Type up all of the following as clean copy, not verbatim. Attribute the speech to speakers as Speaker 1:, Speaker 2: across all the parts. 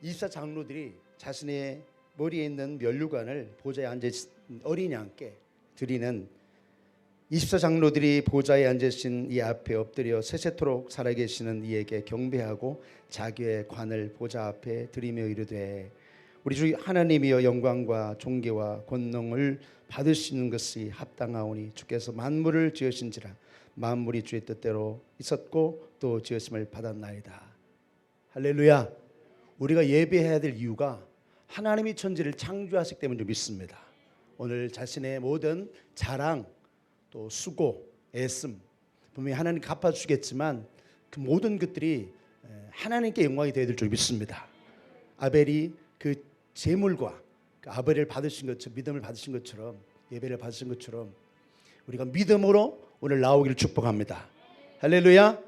Speaker 1: 24 장로들이 자신의 머리에 있는 면류관을 보좌에 앉으신 어린 양께 드리는 24 장로들이 보좌에 앉으신 이 앞에 엎드려 세세토록 살아계시는 이에게 경배하고 자기의 관을 보좌 앞에 드리며 이르되 우리 주 하나님이여 영광과 존귀와 권능을 받으시는 것이 합당하오니 주께서 만물을 지으신지라 만물이 주의 뜻대로 있었고 또 지으심을 받았나이다. 할렐루야. 우리가 예배해야 될 이유가 하나님이 천지를 창조하시기 때문에 믿습니다. 오늘 자신의 모든 자랑 또 수고, 애씀 분명히 하나님 갚아주시겠지만 그 모든 것들이 하나님께 영광이 되어야 될 줄 믿습니다. 아벨이 그 제물과 그 아벨을 받으신 것처럼 믿음을 받으신 것처럼 예배를 받으신 것처럼 우리가 믿음으로 오늘 나오기를 축복합니다. 할렐루야.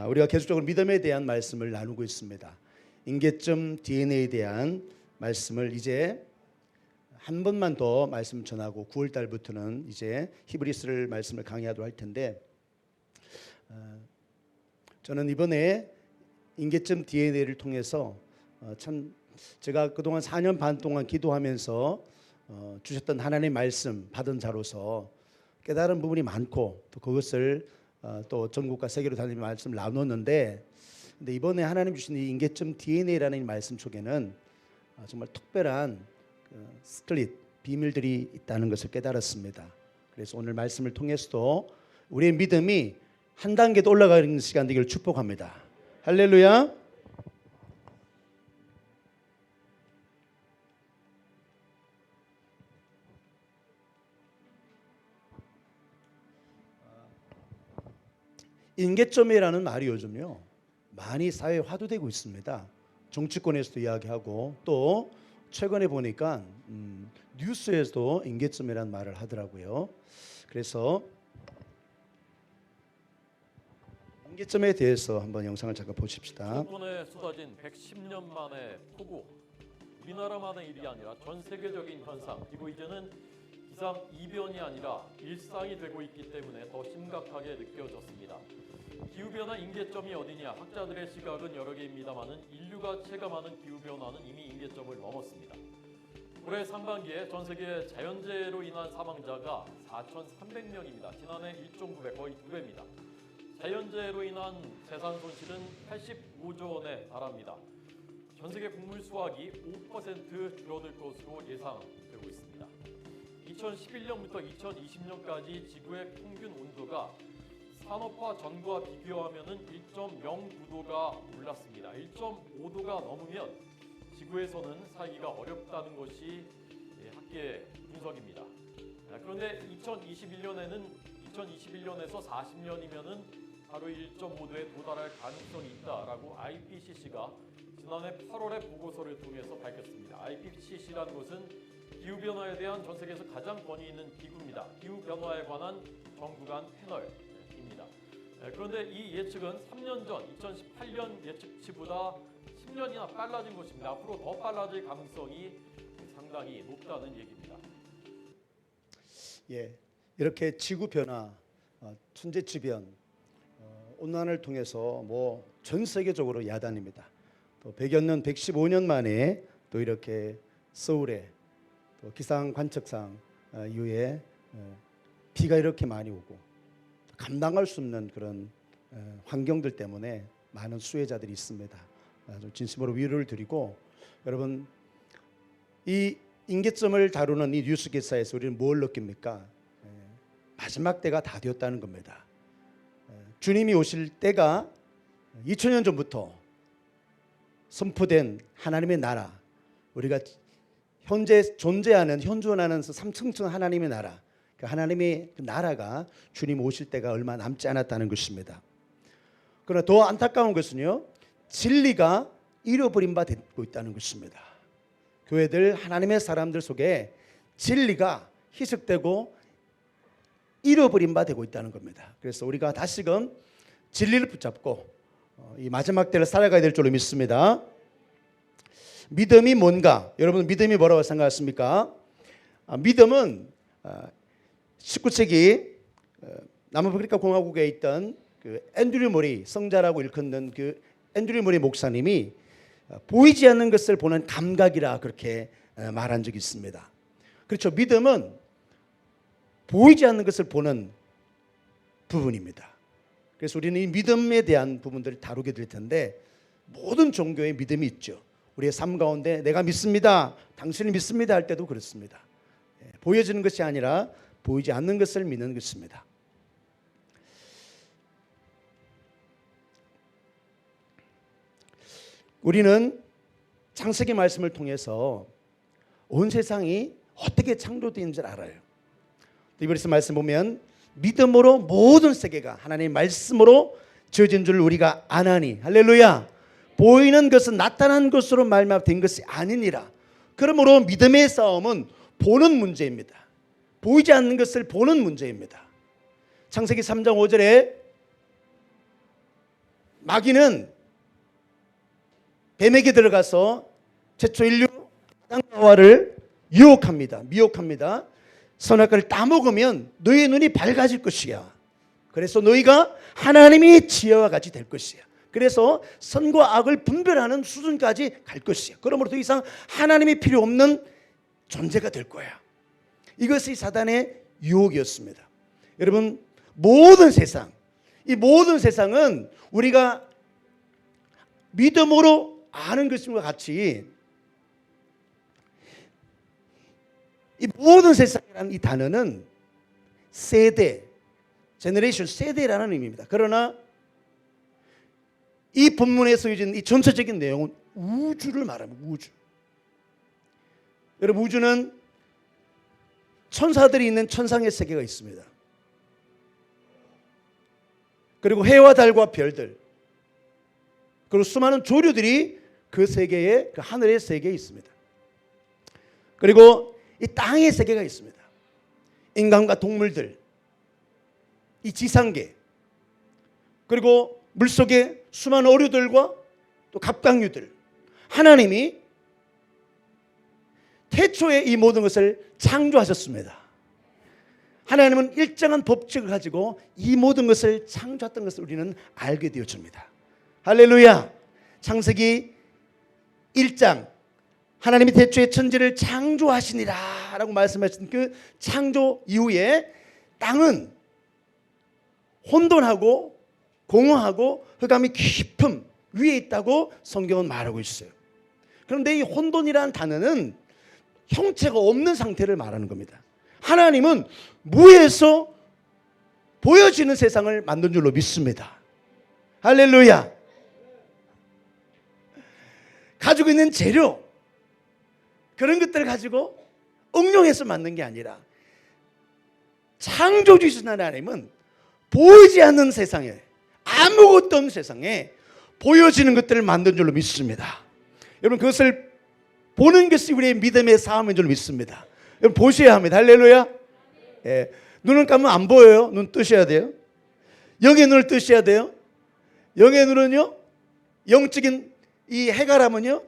Speaker 1: 우리가 계속적으로 믿음에 대한 말씀을 나누고 있습니다. 인계점 DNA에 대한 말씀을 이제 한 번만 더 말씀 전하고 9월 달부터는 이제 히브리스를 말씀을 강의하도록 할 텐데 저는 이번에 인계점 DNA를 통해서 참 제가 그동안 4년 반 동안 기도하면서 주셨던 하나님의 말씀 받은 자로서 깨달은 부분이 많고 또 그것을 또 전국과 세계로 다니며 말씀을 나눴는데 근데 이번에 하나님 주신 이 인계점 DNA라는 이 말씀 속에는 정말 특별한 시크릿 비밀들이 있다는 것을 깨달았습니다. 그래서 오늘 말씀을 통해서도 우리의 믿음이 한 단계 더 올라가는 시간 되기를 축복합니다. 할렐루야. 인계점이라는 말이 요즘요 많이 사회에 화두되고 있습니다. 정치권에서도 이야기하고 또 최근에 보니까 뉴스에서도 인계점이라는 말을 하더라고요. 그래서 인계점에 대해서 한번 영상을 잠깐 보십시다.
Speaker 2: 이번에 쏟아진 110년 만의 폭우, 우리나라만의 일이 아니라 전 세계적인 현상, 그리고 이제는 기상 이변이 아니라 일상이 되고 있기 때문에 더 심각하게 느껴졌습니다. 기후변화 인계점이 어디냐? 학자들의 시각은 여러 개입니다만은 인류가 체감하는 기후변화는 이미 인계점을 넘었습니다. 올해 상반기에 전 세계 자연재해로 인한 사망자가 4,300명입니다. 지난해 1.9배, 거의 2배입니다. 자연재해로 인한 재산 손실은 85조 원에 달합니다. 전 세계 곡물 수확이 5% 줄어들 것으로 예상되고 있습니다. 2011년부터 2020년까지 지구의 평균 온도가 산업화 전과 비교하면 1.09도가 올랐습니다. 1.5도가 넘으면 지구에서는 살기가 어렵다는 것이 학계 분석입니다. 그런데 2021년에서 40년이면 바로 1.5도에 도달할 가능성이 있다라고 IPCC가 지난해 8월에 보고서를 통해서 밝혔습니다. IPCC라는 것은 기후변화에 대한 전 세계에서 가장 권위 있는 기구입니다. 기후변화에 관한 정부 간 패널입니다. 그런데 이 예측은 3년 전 2018년 예측치보다 10년이나 빨라진 것입니다. 앞으로 더 빨라질 가능성이 상당히 높다는 얘기입니다.
Speaker 1: 예, 이렇게 지구 변화, 천재지변, 온난화를 통해서 뭐 전 세계적으로 야단입니다. 또 100여 년, 115년 만에 또 이렇게 서울에 또 기상 관측상 이후에 비가 이렇게 많이 오고 감당할 수 없는 그런 환경들 때문에 많은 수혜자들이 있습니다. 좀 진심으로 위로를 드리고 여러분 이 인계점을 다루는 이 뉴스 기사에서 우리는 뭘 느낍니까? 마지막 때가 다 되었다는 겁니다. 주님이 오실 때가 2000년 전부터 선포된 하나님의 나라, 우리가 현재 존재하는 현존하는 삼층층 하나님의 나라, 그 하나님의 그 나라가 주님 오실 때가 얼마 남지 않았다는 것입니다. 그러나 더 안타까운 것은요, 진리가 잃어버린 바 되고 있다는 것입니다. 교회들, 하나님의 사람들 속에 진리가 희석되고 잃어버린 바 되고 있다는 겁니다. 그래서 우리가 다시금 진리를 붙잡고 이 마지막 때를 살아가야 될 줄로 믿습니다. 믿음이 뭔가? 여러분 믿음이 뭐라고 생각하십니까? 믿음은 19세기 남아프리카 공화국에 있던 그 앤드류 모리 성자라고 일컫는 그 앤드류 모리 목사님이 보이지 않는 것을 보는 감각이라 그렇게 말한 적이 있습니다. 그렇죠. 믿음은 보이지 않는 것을 보는 부분입니다. 그래서 우리는 이 믿음에 대한 부분들을 다루게 될 텐데, 모든 종교에 믿음이 있죠. 우리의 삶 가운데 내가 믿습니다, 당신이 믿습니다 할 때도 그렇습니다. 보여지는 것이 아니라 보이지 않는 것을 믿는 것입니다. 우리는 창세기 말씀을 통해서 온 세상이 어떻게 창조되는지 알아요. 이브리서 말씀 보면 믿음으로 모든 세계가 하나님의 말씀으로 지어진 줄 우리가 아나니, 할렐루야. 보이는 것은 나타난 것으로 말미암아 된 것이 아니니라. 그러므로 믿음의 싸움은 보는 문제입니다. 보이지 않는 것을 보는 문제입니다. 창세기 3장 5절에 마귀는 뱀에게 들어가서 최초 인류 아담과 하와를 유혹합니다. 미혹합니다. 선악과를 따먹으면 너희의 눈이 밝아질 것이야. 그래서 너희가 하나님의 지혜와 같이 될 것이야. 그래서 선과 악을 분별하는 수준까지 갈 것이야. 그러므로 더 이상 하나님이 필요 없는 존재가 될 거야. 이것이 사단의 유혹이었습니다. 여러분, 모든 세상, 이 모든 세상은 우리가 믿음으로 아는 것과 같이 이 모든 세상이라는 이 단어는 세대, 제너레이션, 세대라는 의미입니다. 그러나 이 본문에 쓰여진 이 전체적인 내용은 우주를 말합니다. 우주. 여러분, 우주는 천사들이 있는 천상의 세계가 있습니다. 그리고 해와 달과 별들, 그리고 수많은 조류들이 그 세계에, 그 하늘의 세계에 있습니다. 그리고 이 땅의 세계가 있습니다. 인간과 동물들, 이 지상계, 그리고 물속의 수많은 어류들과 또 갑각류들. 하나님이 태초에 이 모든 것을 창조하셨습니다. 하나님은 일정한 법칙을 가지고 이 모든 것을 창조했던 것을 우리는 알게 되어집니다. 할렐루야. 창세기 1장 하나님이 태초에 천지를 창조하시니라 라고 말씀하신 그 창조 이후에 땅은 혼돈하고 공허하고 흑암이 깊음 위에 있다고 성경은 말하고 있어요. 그런데 이 혼돈이라는 단어는 형체가 없는 상태를 말하는 겁니다. 하나님은 무에서 보여지는 세상을 만든 줄로 믿습니다. 할렐루야. 가지고 있는 재료, 그런 것들을 가지고 응용해서 만든 게 아니라 창조주이신 하나님은 보이지 않는 세상에, 아무것도 없는 세상에 보여지는 것들을 만든 줄로 믿습니다. 여러분, 그것을 보는 것이 우리의 믿음의 싸움인 줄로 믿습니다. 여러분, 보셔야 합니다. 할렐루야. 예. 눈을 감으면 안 보여요. 눈 뜨셔야 돼요. 영의 눈을 뜨셔야 돼요. 영의 눈은요, 영적인 이 해가람은요,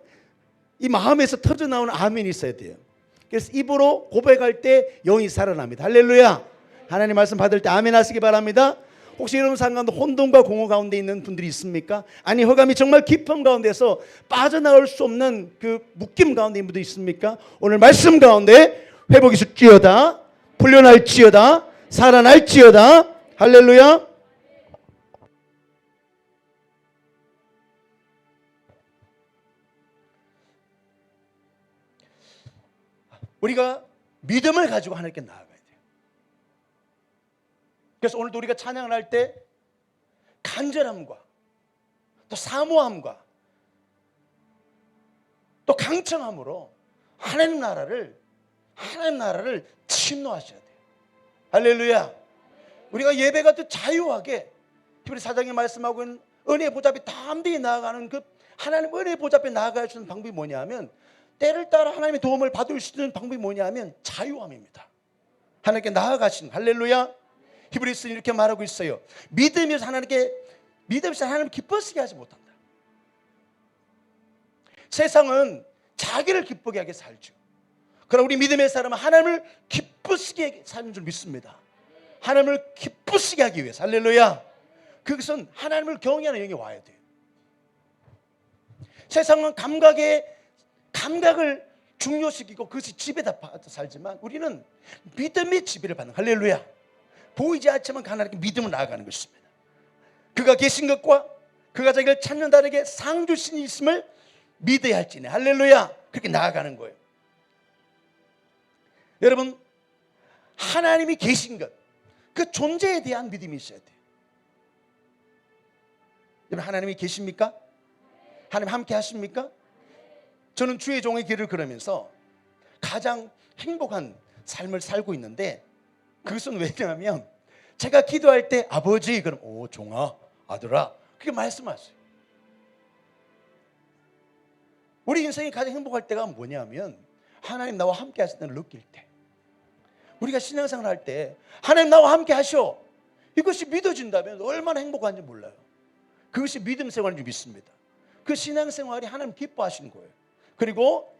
Speaker 1: 이 마음에서 터져 나오는 아멘이 있어야 돼요. 그래서 입으로 고백할 때 영이 살아납니다. 할렐루야. 하나님 말씀 받을 때 아멘 하시기 바랍니다. 혹시 여러분 상관도 혼돈과 공허 가운데 있는 분들이 있습니까? 아니, 흑암이 정말 깊은 가운데서 빠져나올 수 없는 그 묶임 가운데 있는 분들 있습니까? 오늘 말씀 가운데 회복이 있을지어다, 풀려날지어다, 살아날지어다. 할렐루야. 우리가 믿음을 가지고 하나님께 나아가야 돼요. 그래서 오늘도 우리가 찬양을 할 때 간절함과 또 사모함과 또 강청함으로 하나님 나라를 침노하셔야 돼요. 할렐루야. 우리가 예배가 또 자유하게 히브리 4장에 말씀하고 있는 은혜의 보좌 앞에 담대히 나아가는 그 하나님 은혜의 보좌 앞에 나아갈 수 있는 방법이 뭐냐면, 때를 따라 하나님의 도움을 받을 수 있는 방법이 뭐냐면 자유함입니다. 하나님께 나아가신, 할렐루야. 히브리서는 이렇게 말하고 있어요. 믿음에서 하나님을 기뻐하게 하지 못한다. 세상은 자기를 기쁘게 하게 살죠. 그러나 우리 믿음의 사람은 하나님을 기쁘시게 사는 줄 믿습니다. 하나님을 기쁘시게 하기 위해서, 할렐루야. 그것은 하나님을 경외하는 영이 와야 돼요.
Speaker 3: 세상은 감각을 중요시키고 그것이 지배다 살지만 우리는 믿음의 지배를 받는, 할렐루야. 보이지 않지만 하나님께 믿음을 나아가는 것입니다. 그가 계신 것과 그가 자기를 찾는 자에게 상 주신 있음을 믿어야 할지니, 할렐루야. 그렇게 나아가는 거예요. 여러분, 하나님이 계신 것, 그 존재에 대한 믿음이 있어야 돼요. 여러분, 하나님이 계십니까? 하나님 함께 하십니까? 저는 주의 종의 길을 걸으면서 가장 행복한 삶을 살고 있는데, 그것은 왜냐하면 제가 기도할 때 아버지, 그럼 오 종아, 아들아, 그렇게 말씀하세요. 우리 인생이 가장 행복할 때가 뭐냐면 하나님 나와 함께 하실 때를 느낄 때, 우리가 신앙생활 할 때 하나님 나와 함께 하셔, 이것이 믿어진다면 얼마나 행복한지 몰라요. 그것이 믿음 생활인 줄 믿습니다. 그 신앙생활이 하나님 기뻐하시는 거예요. 그리고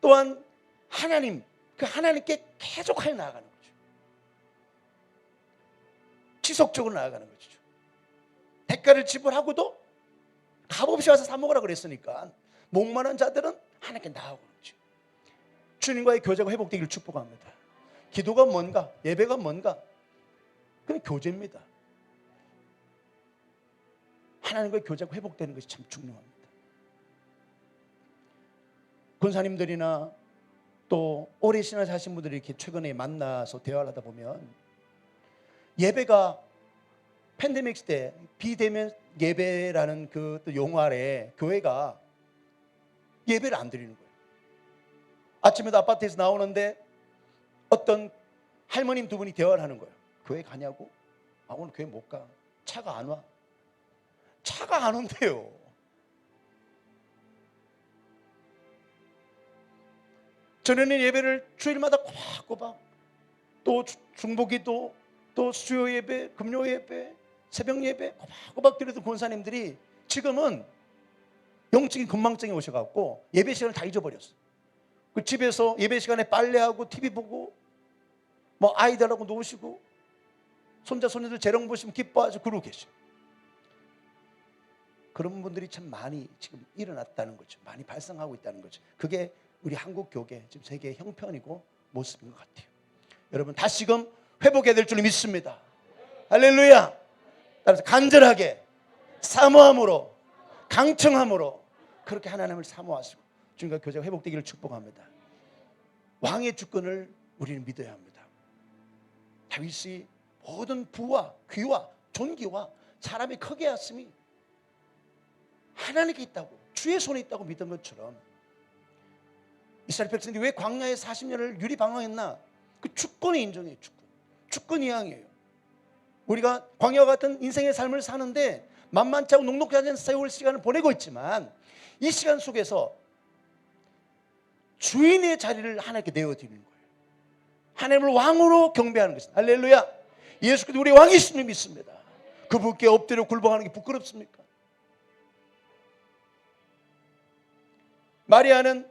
Speaker 3: 또한 하나님, 그 하나님께 계속하여 나아가는 거죠. 지속적으로 나아가는 거죠. 대가를 지불하고도 값없이 와서 사 먹으라 그랬으니까 목마른 자들은 하나님께 나아오는 거죠. 주님과의 교제가 회복되기를 축복합니다. 기도가 뭔가, 예배가 뭔가, 그건 교제입니다. 하나님과의 교제가 회복되는 것이 참 중요합니다. 권사님들이나 또 오래 신앙 사신 분들이 이렇게 최근에 만나서 대화를 하다 보면, 예배가 팬데믹 시대 비대면 예배라는 그 용어 아래 교회가 예배를 안 드리는 거예요. 아침에도 아파트에서 나오는데 어떤 할머님 두 분이 대화를 하는 거예요. 교회 가냐고? 아, 오늘 교회 못 가. 차가 안 와. 차가 안 온대요. 전에는 예배를 주일마다 꼬박꼬박, 또 중보기도, 또 수요 예배, 금요 예배, 새벽 예배 꼬박꼬박 드리던 권사님들이 지금은 영적인 건망증이 오셔갖고 예배 시간을 다 잊어버렸어요. 그 집에서 예배 시간에 빨래하고 TV 보고 뭐 아이들하고 노시고 손자 손녀들 재롱 보시면 기뻐하시고 그러고 계셔요. 그런 분들이 참 많이 지금 일어났다는 거죠. 많이 발생하고 있다는 거죠. 그게 우리 한국 교계 지금 세계의 형편이고 모습인 것 같아요. 여러분, 다시금 회복해야 될 줄 믿습니다. 할렐루야. 따라서 간절하게 사모함으로, 강청함으로 그렇게 하나님을 사모하시고 주님과 교제가 회복되기를 축복합니다. 왕의 주권을 우리는 믿어야 합니다. 다윗이 모든 부와 귀와 존귀와 사람이 크게 하심이 하나님께 있다고, 주의 손에 있다고 믿은 것처럼, 이스라엘 백성들이 왜 광야에 40년을 유리방황했나? 그 주권의 인정이에요. 주권 이양이에요. 우리가 광야와 같은 인생의 삶을 사는데 만만치 않고 녹록하지 않은 세월 시간을 보내고 있지만, 이 시간 속에서 주인의 자리를 하나님께 내어드리는 거예요. 하나님을 왕으로 경배하는 것입니다. 할렐루야. 예수 그리스도 우리 왕이심을 믿습니다. 그분께 엎드려 굴복하는 게 부끄럽습니까? 마리아는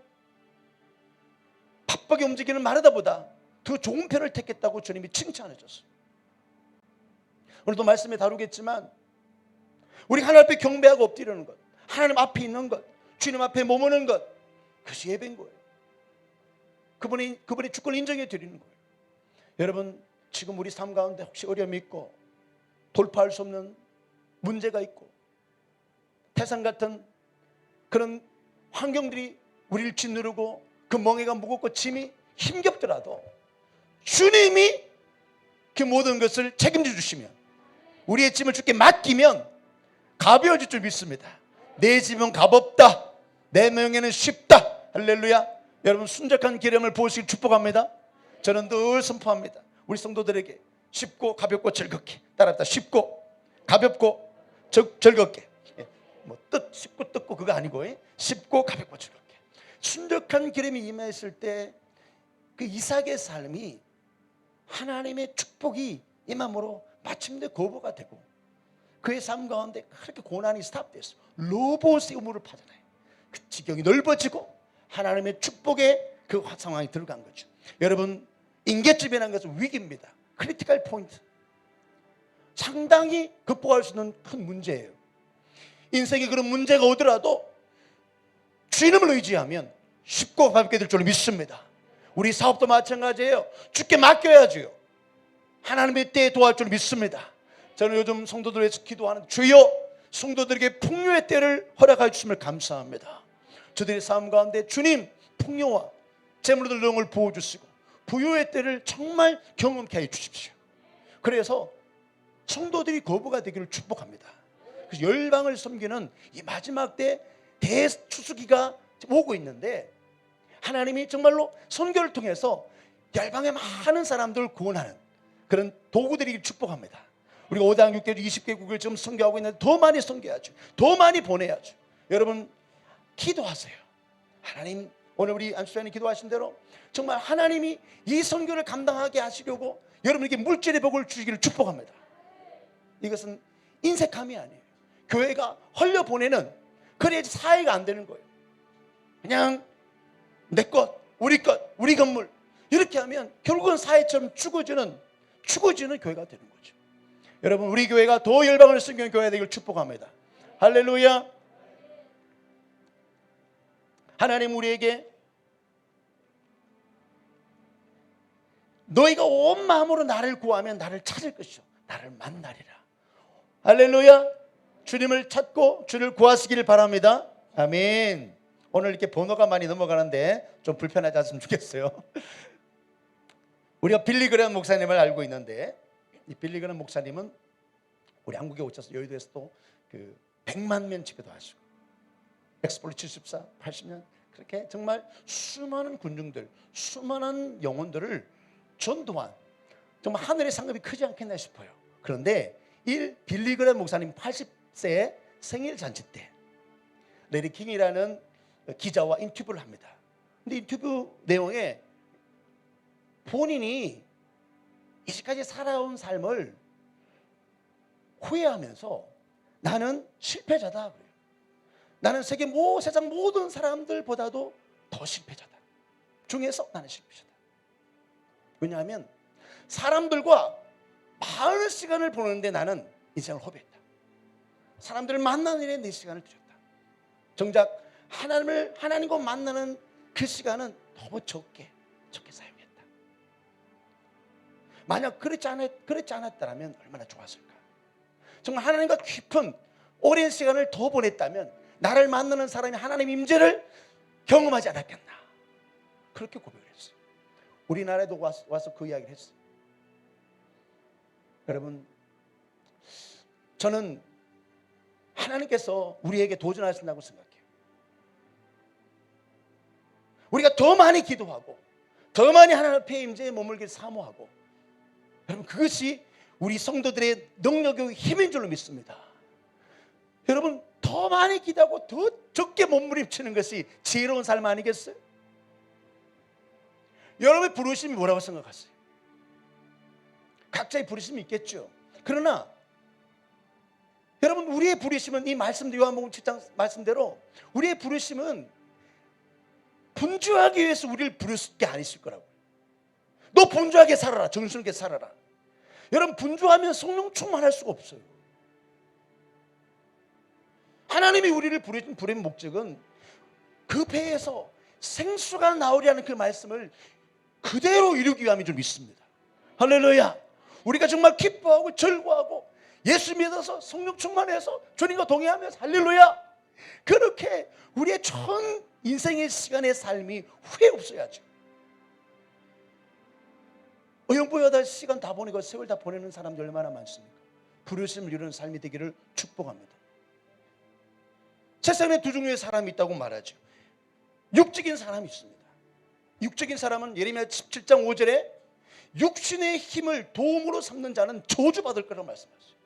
Speaker 3: 바쁘게 움직이는 마르다보다 더 좋은 편을 택했다고 주님이 칭찬해 줬어요. 오늘도 말씀에 다루겠지만, 우리 하나님 앞에 경배하고 엎드리는 것, 하나님 앞에 있는 것, 주님 앞에 머무는 것, 그것이 예배인 거예요. 그분의 주권을 인정해 드리는 거예요. 여러분, 지금 우리 삶 가운데 혹시 어려움이 있고 돌파할 수 없는 문제가 있고 태산 같은 그런 환경들이 우리를 짓누르고 그 멍에가 무겁고 짐이 힘겹더라도 주님이 그 모든 것을 책임져 주시면, 우리의 짐을 주께 맡기면 가벼워질 줄 믿습니다. 내 짐은 값없다, 내 명예는 쉽다. 할렐루야. 여러분, 순적한 기름을 부으시길 축복합니다. 저는 늘 선포합니다. 우리 성도들에게 쉽고 가볍고 즐겁게, 따라합니다. 쉽고 가볍고 즐겁게. 뭐 쉽고 뜯고 그거 아니고, 쉽고 가볍고 즐겁게. 순적한 기름이 임했을 때 그 이삭의 삶이 하나님의 축복이 임함으로 마침내 거부가 되고, 그의 삶 가운데 그렇게 고난이 스탑됐어요. 로봇의 우물을 파잖아요. 그 지경이 넓어지고 하나님의 축복의 그 상황이 들어간 거죠. 여러분, 인계집이라는 것은 위기입니다. 크리티컬 포인트, 상당히 극복할 수 있는 큰 문제예요. 인생에 그런 문제가 오더라도 주님을 의지하면 쉽고 가볍게 될 줄 믿습니다. 우리 사업도 마찬가지예요. 주께 맡겨야지요. 하나님의 때에 도와줄 줄 믿습니다. 저는 요즘 성도들 위해서 기도하는 주여 성도들에게 풍요의 때를 허락해 주심을 감사합니다. 저들의 삶 가운데 주님 풍요와 재물들 영을 부어주시고 부요의 때를 정말 경험케 해 주십시오. 그래서 성도들이 거부가 되기를 축복합니다. 그래서 열방을 섬기는 이 마지막 때 대추수기가 오고 있는데 하나님이 정말로 선교를 통해서 열방의 많은 사람들을 구원하는 그런 도구들이 축복합니다. 우리가 5당 6개 20개국을 지금 선교하고 있는데 더 많이 선교해야죠. 더 많이 보내야죠. 여러분 기도하세요. 하나님 오늘 우리 안수장님 기도하신 대로 정말 하나님이 이 선교를 감당하게 하시려고 여러분에게 물질의 복을 주시기를 축복합니다. 이것은 인색함이 아니에요. 교회가 흘려보내는 그래야 사회가 안 되는 거예요. 그냥 내 것, 우리 것, 우리 건물 이렇게 하면 결국은 사회처럼 죽어지는 교회가 되는 거죠. 여러분 우리 교회가 더 열방을 섬기는 교회가 되기를 축복합니다. 할렐루야. 하나님 우리에게 너희가 온 마음으로 나를 구하면 나를 찾을 것이요 나를 만나리라. 할렐루야. 주님을 찾고 주를 구하시기를 바랍니다. 아멘. 오늘 이렇게 번호가 많이 넘어가는데 좀 불편하지 않으면 좋겠어요. 우리가 빌리 그레엄 목사님을 알고 있는데 이 빌리 그레엄 목사님은 우리 한국에 오셔서 여의도에서도 그 100만 명 집회도 하시고 엑스폴로 74, 80년 그렇게 정말 수많은 군중들, 수많은 영혼들을 전도한 정말 하늘의 상급이 크지 않겠나 싶어요. 그런데 이 빌리 그레엄 목사님 80세 생일 잔치 때 레리 킹이라는 기자와 인터뷰를 합니다. 근데 인터뷰 내용에 본인이 이제까지 살아온 삶을 후회하면서 나는 실패자다 그래요. 나는 세상 모든 사람들보다도 더 실패자다. 중에서 나는 실패자다. 왜냐하면 사람들과 많은 시간을 보내는데 나는 인생을 허비했다. 사람들을 만나는 일에 내 시간을 들였다. 정작 하나님과 만나는 그 시간은 너무 적게 사용했다. 만약 그렇지 않았다면 얼마나 좋았을까. 정말 하나님과 깊은 오랜 시간을 더 보냈다면 나를 만나는 사람이 하나님의 임재를 경험하지 않았겠나. 그렇게 고백을 했어요. 우리나라에도 와서 그 이야기를 했어요. 여러분 저는 하나님께서 우리에게 도전하신다고 생각해요. 우리가 더 많이 기도하고 더 많이 하나님 앞에 임재에 머물기를 사모하고 여러분 그것이 우리 성도들의 능력의 힘인 줄로 믿습니다. 여러분 더 많이 기도하고 더 적게 몸부림치는 것이 지혜로운 삶 아니겠어요? 여러분의 부르심이 뭐라고 생각하세요? 각자의 부르심이 있겠죠. 그러나 여러분 우리의 부르심은 이 말씀도 요한복음 7장 말씀대로 우리의 부르심은 분주하기 위해서 우리를 부르실 게 아니실 거라고요. 너 분주하게 살아라. 정신있게 살아라. 여러분 분주하면 성령 충만할 수가 없어요. 하나님이 우리를 부르는 목적은 그 배에서 생수가 나오리라는 그 말씀을 그대로 이루기 위함인 줄 믿습니다. 할렐루야. 우리가 정말 기뻐하고 절구하고 예수 믿어서 성령 충만해서 주님과 동행하면서 할렐루야. 그렇게 우리의 전 인생의 시간의 삶이 후회 없어야죠. 어영부여다 시간 다 보내고 세월 다 보내는 사람들 얼마나 많습니까? 부르심을 이루는 삶이 되기를 축복합니다. 세상에 두 종류의 사람이 있다고 말하죠. 육적인 사람이 있습니다. 육적인 사람은 예레미야 17장 5절에 육신의 힘을 도움으로 삼는 자는 저주받을 거라고 말씀하셨어요.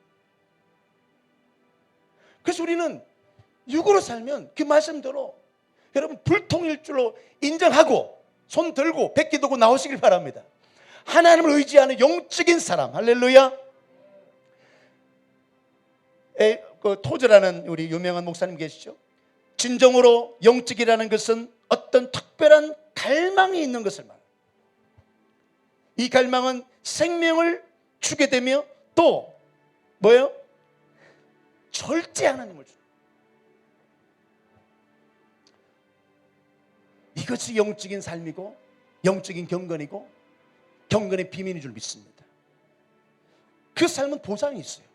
Speaker 3: 그래서 우리는 육으로 살면 그 말씀대로 여러분 불통일주로 인정하고 손 들고 뱉기도고 나오시길 바랍니다. 하나님을 의지하는 영적인 사람. 할렐루야. 그 토저라는 우리 유명한 목사님 계시죠? 진정으로 영적이라는 것은 어떤 특별한 갈망이 있는 것을 말합니다. 이 갈망은 생명을 주게 되며 또 뭐예요? 절제 하나님을 주는. 이것이 영적인 삶이고 영적인 경건이고 경건의 비밀인 줄 믿습니다. 그 삶은 보상이 있어요.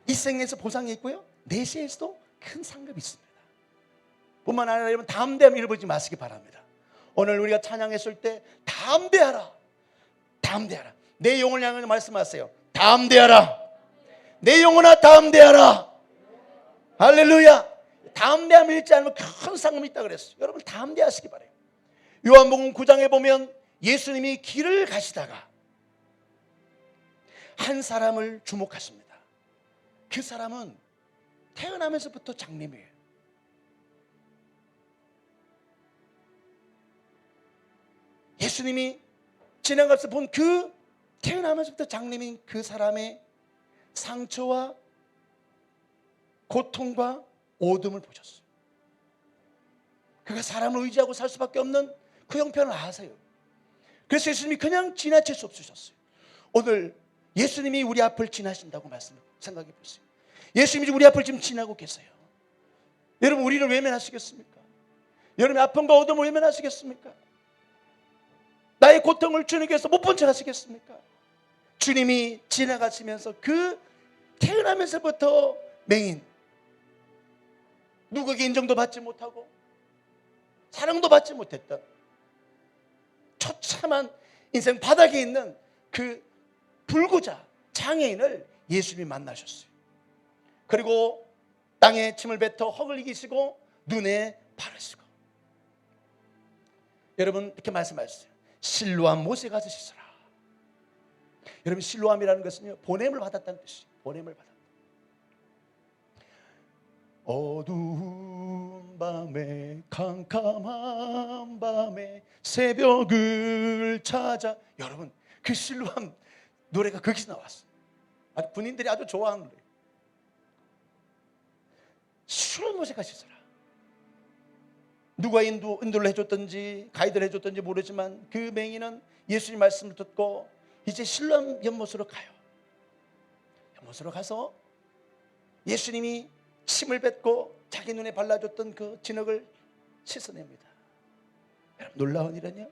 Speaker 3: 이 생에서 보상이 있고요, 내세에서도 큰 상급이 있습니다. 뿐만 아니라 여러분, 담대함 잃어버리지 마시기 바랍니다. 오늘 우리가 찬양했을 때 담대하라, 담대하라. 내 영혼을 향해 말씀하세요. 담대하라. 내 영혼아 담대하라. 할렐루야. 담대함 잃지 않으면 큰 상급이 있다 그랬어요. 여러분, 담대하시기 바라요. 요한복음 9장에 보면 예수님이 길을 가시다가 한 사람을 주목하십니다. 그 사람은 태어나면서부터 장님이에요. 예수님이 지나가면서 본 그 태어나면서부터 장님인 그 사람의 상처와 고통과 어둠을 보셨어요. 그가 사람을 의지하고 살 수밖에 없는 그 형편을 아세요. 그래서 예수님이 그냥 지나칠 수 없으셨어요. 오늘 예수님이 우리 앞을 지나신다고 생각해 보세요. 예수님이 우리 앞을 지금 지나고 계세요. 여러분, 우리를 외면하시겠습니까? 여러분의 아픔과 어둠을 외면하시겠습니까? 나의 고통을 주님께서 못 본 척 하시겠습니까? 주님이 지나가시면서 그 태어나면서부터 맹인, 누구에게 인정도 받지 못하고 사랑도 받지 못했던 처참한 인생 바닥에 있는 그 불구자, 장애인을 예수님이 만나셨어요. 그리고 땅에 침을 뱉어 흙을 이기시고 눈에 바르시고, 여러분 이렇게 말씀하셨어요. 실로암 못에 가서 씻어라. 여러분, 실로암이라는 것은요, 보냄을 받았다는 뜻이에요. 보냄을 받았다. 어두운 밤에 캄캄한 밤에 새벽을 찾아. 여러분, 그 실로암 노래가 거기서 나왔어요. 아주 군인들이 아주 좋아하는 노래. 실로암 못에 가서 씻어라. 누가 인도를 해줬든지 가이드를 해줬든지 모르지만 그 맹인은 예수님 말씀을 듣고 이제 실로암 연못으로 가요. 연못으로 가서 예수님이 침을 뱉고 자기 눈에 발라줬던 그 진흙을 씻어냅니다. 여러분, 놀라운 일은요,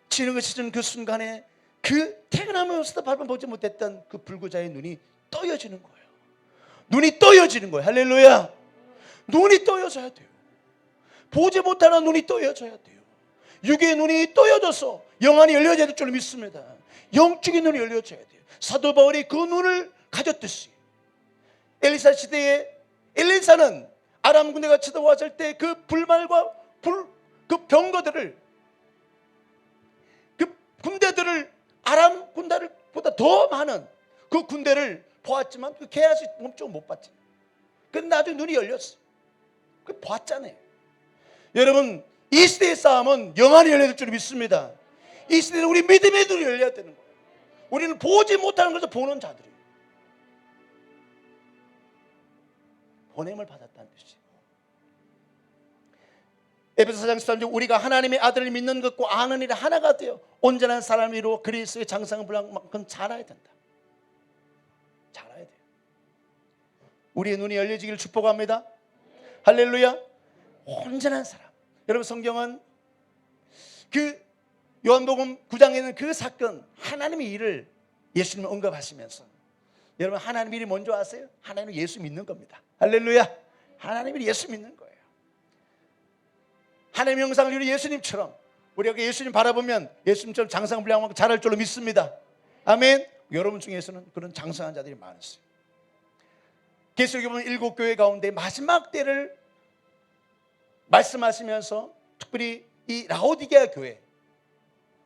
Speaker 3: 진흙을 씻은 그 순간에 그 태어나면서도 밟아보지 못했던 그 불구자의 눈이 떠여지는 거예요. 눈이 떠여지는 거예요. 할렐루야. 눈이 떠여져야 돼요. 보지 못하는 눈이 떠여져야 돼요. 육의 눈이 떠여져서 영안이 열려져야 될 줄 믿습니다. 영적인 눈이 열려져야 돼요. 사도 바울이 그 눈을 가졌듯이 엘리사 시대에 엘리사는 아람 군대가 쳐들어왔을 때 그 불말과 그 병거들을, 그 군대들을, 아람 군대보다 더 많은 그 군대를 보았지만 그 게하시 몸쪽은 못 봤지. 그런데 나중에 눈이 열렸어. 그 봤잖아요. 여러분, 이 시대의 싸움은 영안이 열려야 될 줄 믿습니다. 이 시대는 우리 믿음의 눈이 열려야 되는 거예요. 우리는 보지 못하는 것을 보는 자들이에요. 보냄을 받았다는 뜻이에요. 에베소 4장 13절, 우리가 하나님의 아들을 믿는 것과 아는 일이 하나가 되어 온전한 사람을 이루어 그리스도의 장성을 부를 만큼 자라야 된다. 자라야 돼요. 우리의 눈이 열려지기를 축복합니다. 할렐루야. 온전한 사람. 여러분, 성경은 그 요한복음 9장에 있는 그 사건, 하나님의 일을 예수님이 언급하시면서, 여러분, 하나님의 일이 뭔지 아세요? 하나님은 예수 믿는 겁니다. 할렐루야. 하나님이 예수 믿는 거예요. 하나님의 형상을 이룬 예수님처럼 우리가 예수님 바라보면 예수님처럼 장성불량하고 자랄 줄로 믿습니다. 아멘. 여러분 중에서는 그런 장성한 자들이 많으세요. 계시록에 보면 7교회 가운데 마지막 때를 말씀하시면서 특별히 이 라오디게아 교회,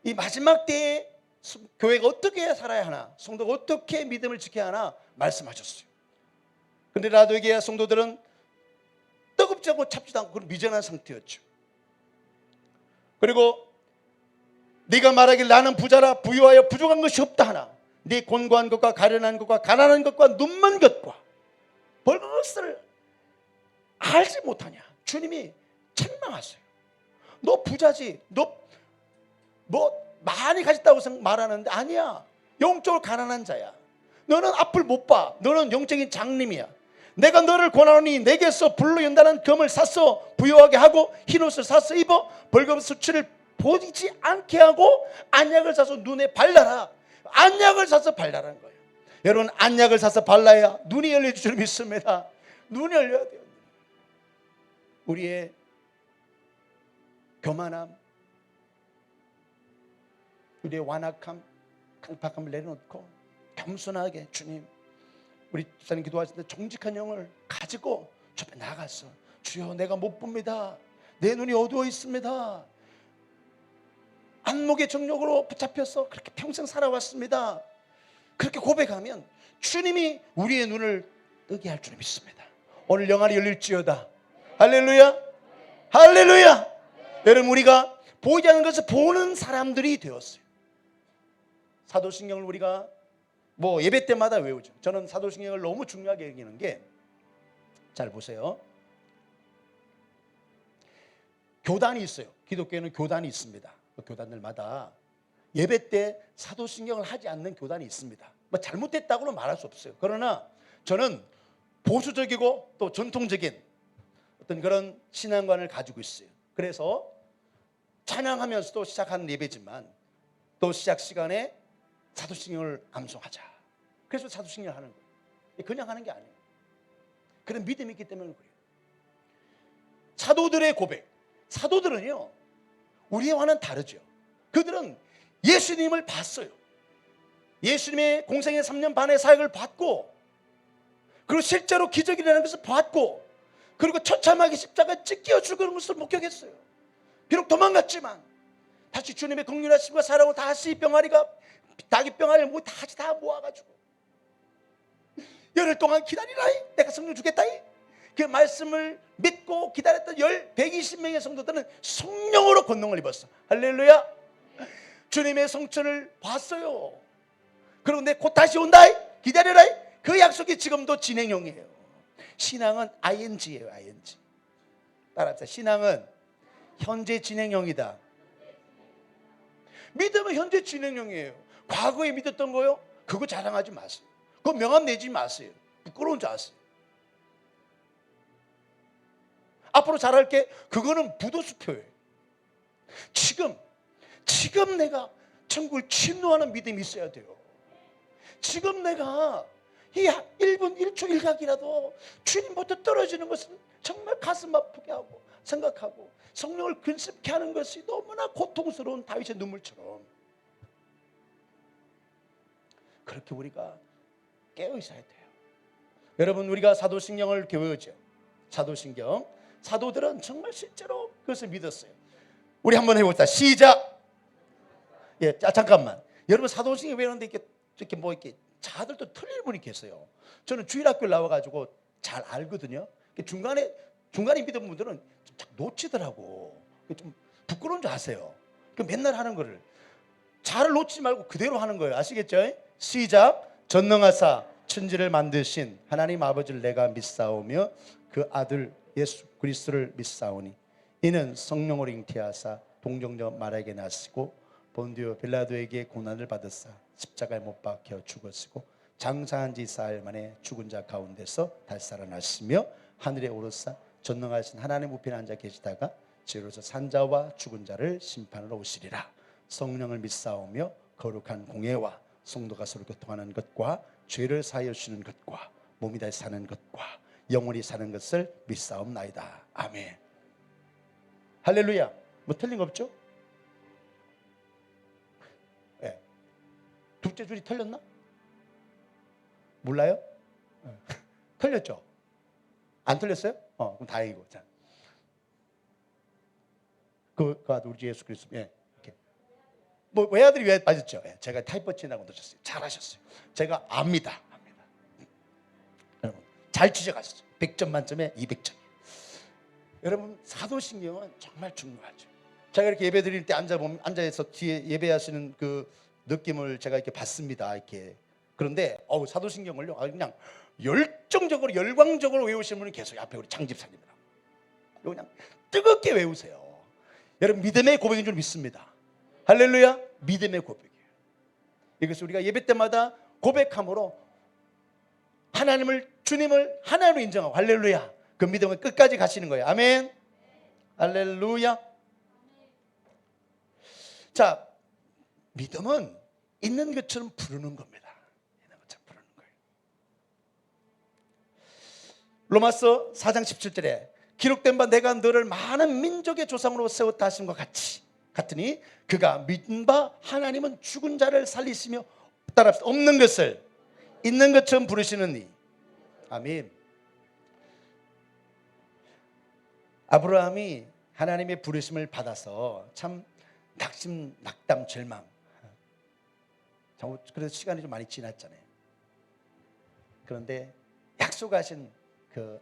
Speaker 3: 이 마지막 때에 교회가 어떻게 살아야 하나, 성도가 어떻게 믿음을 지켜야 하나 말씀하셨어요. 그런데 라오디게아 성도들은 뜨겁지 않고 찹지도 않고 그런 미전한 상태였죠. 그리고 네가 말하길 나는 부자라 부유하여 부족한 것이 없다 하나 네 곤고한 것과 가련한 것과 가난한 것과 눈먼 것과 벌거벗은 것을 알지 못하냐. 주님이 책망하세요. 너 부자지, 너 뭐 많이 가졌다고 말하는데 아니야. 영적으로 가난한 자야. 너는 앞을 못 봐. 너는 영적인 장님이야. 내가 너를 권하노니 내게서 불로 연단한 금을 사서 부요하게 하고 흰옷을 사서 입어 벌금 수치를 보이지 않게 하고 안약을 사서 눈에 발라라. 안약을 사서 발라라는 거예요. 여러분, 안약을 사서 발라야 눈이 열릴 줄 믿습니다. 눈이 열려야 돼요. 우리의 교만함, 우리의 완악함, 강팍함을 내려놓고 겸손하게, 주님, 우리 집사님 기도하실 때 정직한 영을 가지고 저 앞에 나갔어. 주여, 내가 못 봅니다. 내 눈이 어두워 있습니다. 안목의 정욕으로 붙잡혀서 그렇게 평생 살아왔습니다. 그렇게 고백하면 주님이 우리의 눈을 뜨게 할 줄 믿습니다. 오늘 영안이 열릴지어다. 할렐루야, 할렐루야. 여러분, 우리가 보이지 않는 것을 보는 사람들이 되었어요. 사도신경을 우리가 뭐 예배 때마다 외우죠. 저는 사도신경을 너무 중요하게 여기는 게, 잘 보세요. 교단이 있어요. 기독교에는 교단이 있습니다. 그 교단들마다 예배 때 사도신경을 하지 않는 교단이 있습니다. 뭐 잘못됐다고는 말할 수 없어요. 그러나 저는 보수적이고 또 전통적인 어떤 그런 신앙관을 가지고 있어요. 그래서 찬양하면서도 시작하는 예배지만 또 시작 시간에 사도신경을 암송하자. 그래서 사도신경을 하는 거예요. 그냥 하는 게 아니에요. 그런 믿음이 있기 때문에 그래요. 사도들의 고백. 사도들은요, 우리와는 다르죠. 그들은 예수님을 봤어요. 예수님의 공생의 3년 반의 사역을 봤고, 그리고 실제로 기적이 일어나는 것을 봤고, 그리고 처참하게 십자가에 찢겨 죽는 것을 목격했어요. 비록 도망갔지만 다시 주님의 긍휼하심과 사랑으로 다시 병아리가, 닭이 병아리를 다시 다 모아가지고 열흘 동안 기다리라이, 내가 성령 주겠다이, 그 말씀을 믿고 기다렸던 120명의 성도들은 성령으로 권능을 입었어. 할렐루야. 주님의 성천을 봤어요. 그리고 내 곧 다시 온다이, 기다려라이. 그 약속이 지금도 진행형이에요. 신앙은 ing예요. ing. 따라합시다. 신앙은 현재 진행형이다. 믿음은 현재 진행형이에요. 과거에 믿었던 거요, 그거 자랑하지 마세요. 그거 명함 내지 마세요. 부끄러운 줄 아세요. 앞으로 잘할게, 그거는 부도수표예요. 지금 내가 천국을 침노하는 믿음이 있어야 돼요. 지금 내가 이 1분 1초 1각이라도 주님부터 떨어지는 것은 정말 가슴 아프게 하고 생각하고 성령을 근심케 하는 것이 너무나 고통스러운 다윗의 눈물처럼, 그렇게 우리가 깨어 있어야 돼요. 여러분, 우리가 사도신경을 배우죠. 사도신경. 사도들은 정말 실제로 그것을 믿었어요. 우리 한번 해봅시다. 시작. 예, 잠깐만. 여러분, 사도신경 배우는데 이렇게 뭐 이렇게 자들도 틀릴 분이 계세요. 저는 주일학교를 나와가지고 잘 알거든요. 중간에 믿은 분들은 좀 놓치더라고. 좀 부끄러운 줄 아세요. 맨날 하는 거를 잘 놓치지 말고 그대로 하는 거예요. 아시겠죠? 시작. 전능하사 천지를 만드신 하나님 아버지를 내가 믿사오며 그 아들 예수 그리스도를 믿사오니 이는 성령으로 잉태하사 동정녀 마리아에게 나시고 본디오 빌라도에게 고난을 받으사 십자가에 못 박혀 죽었으고 장사한 지 사흘 만에 죽은 자 가운데서 다시 살아나시며 하늘에 오르사 전능하신 하나님 우편에 앉아 계시다가 지로서 산자와 죽은 자를 심판하러 오시리라. 성령을 믿사오며 거룩한 공예와 성도가 서로 교통하는 것과 죄를 사하여 주시는 것과 몸이 다시 사는 것과 영원히 사는 것을 믿사옵나이다. 아멘. 할렐루야. 뭐 틀린 거 없죠? 네. 둘째 줄이 틀렸나? 몰라요? 틀렸죠? 안 틀렸어요? 그럼 다행이고. 자, 그 아들 우리 예수 그리스도. 예. 이렇게. 뭐 외아들이 왜 빠졌죠? 예. 제가 타이퍼 친다고 넣으셨어요. 잘하셨어요. 제가 압니다. 여러분, 잘 지적하셨어요. 100점 만점에 200점. 여러분, 사도신경은 정말 중요하죠. 제가 이렇게 예배 드릴 때 앉아서 뒤에 예배하시는 그 느낌을 제가 이렇게 받습니다. 이렇게. 그런데 사도신경을요, 그냥 열정적으로 열광적으로 외우시는 분이 계세요. 앞에 우리 장집사님이랑 그냥 뜨겁게 외우세요. 여러분, 믿음의 고백인 줄 믿습니다. 할렐루야. 믿음의 고백이에요. 이것을 우리가 예배 때마다 고백함으로 하나님을 주님을 하나님으로 인정하고 할렐루야. 그 믿음을 끝까지 가시는 거예요. 아멘. 할렐루야. 자, 믿음은 있는 것처럼 부르는 겁니다. 있는 것처럼 부르는 거예요. 로마서 4장 17절에 기록된 바 내가 너를 많은 민족의 조상으로 세웠다 하신 것 같으니 그가 믿은 바 하나님은 죽은 자를 살리시며 따라합시다. 없는 것을 있는 것처럼 부르시느니. 아멘. 아브라함이 하나님의 부르심을 받아서 참 낙심, 낙담, 절망. 그래서 시간이 좀 많이 지났잖아요. 그런데 약속하신 그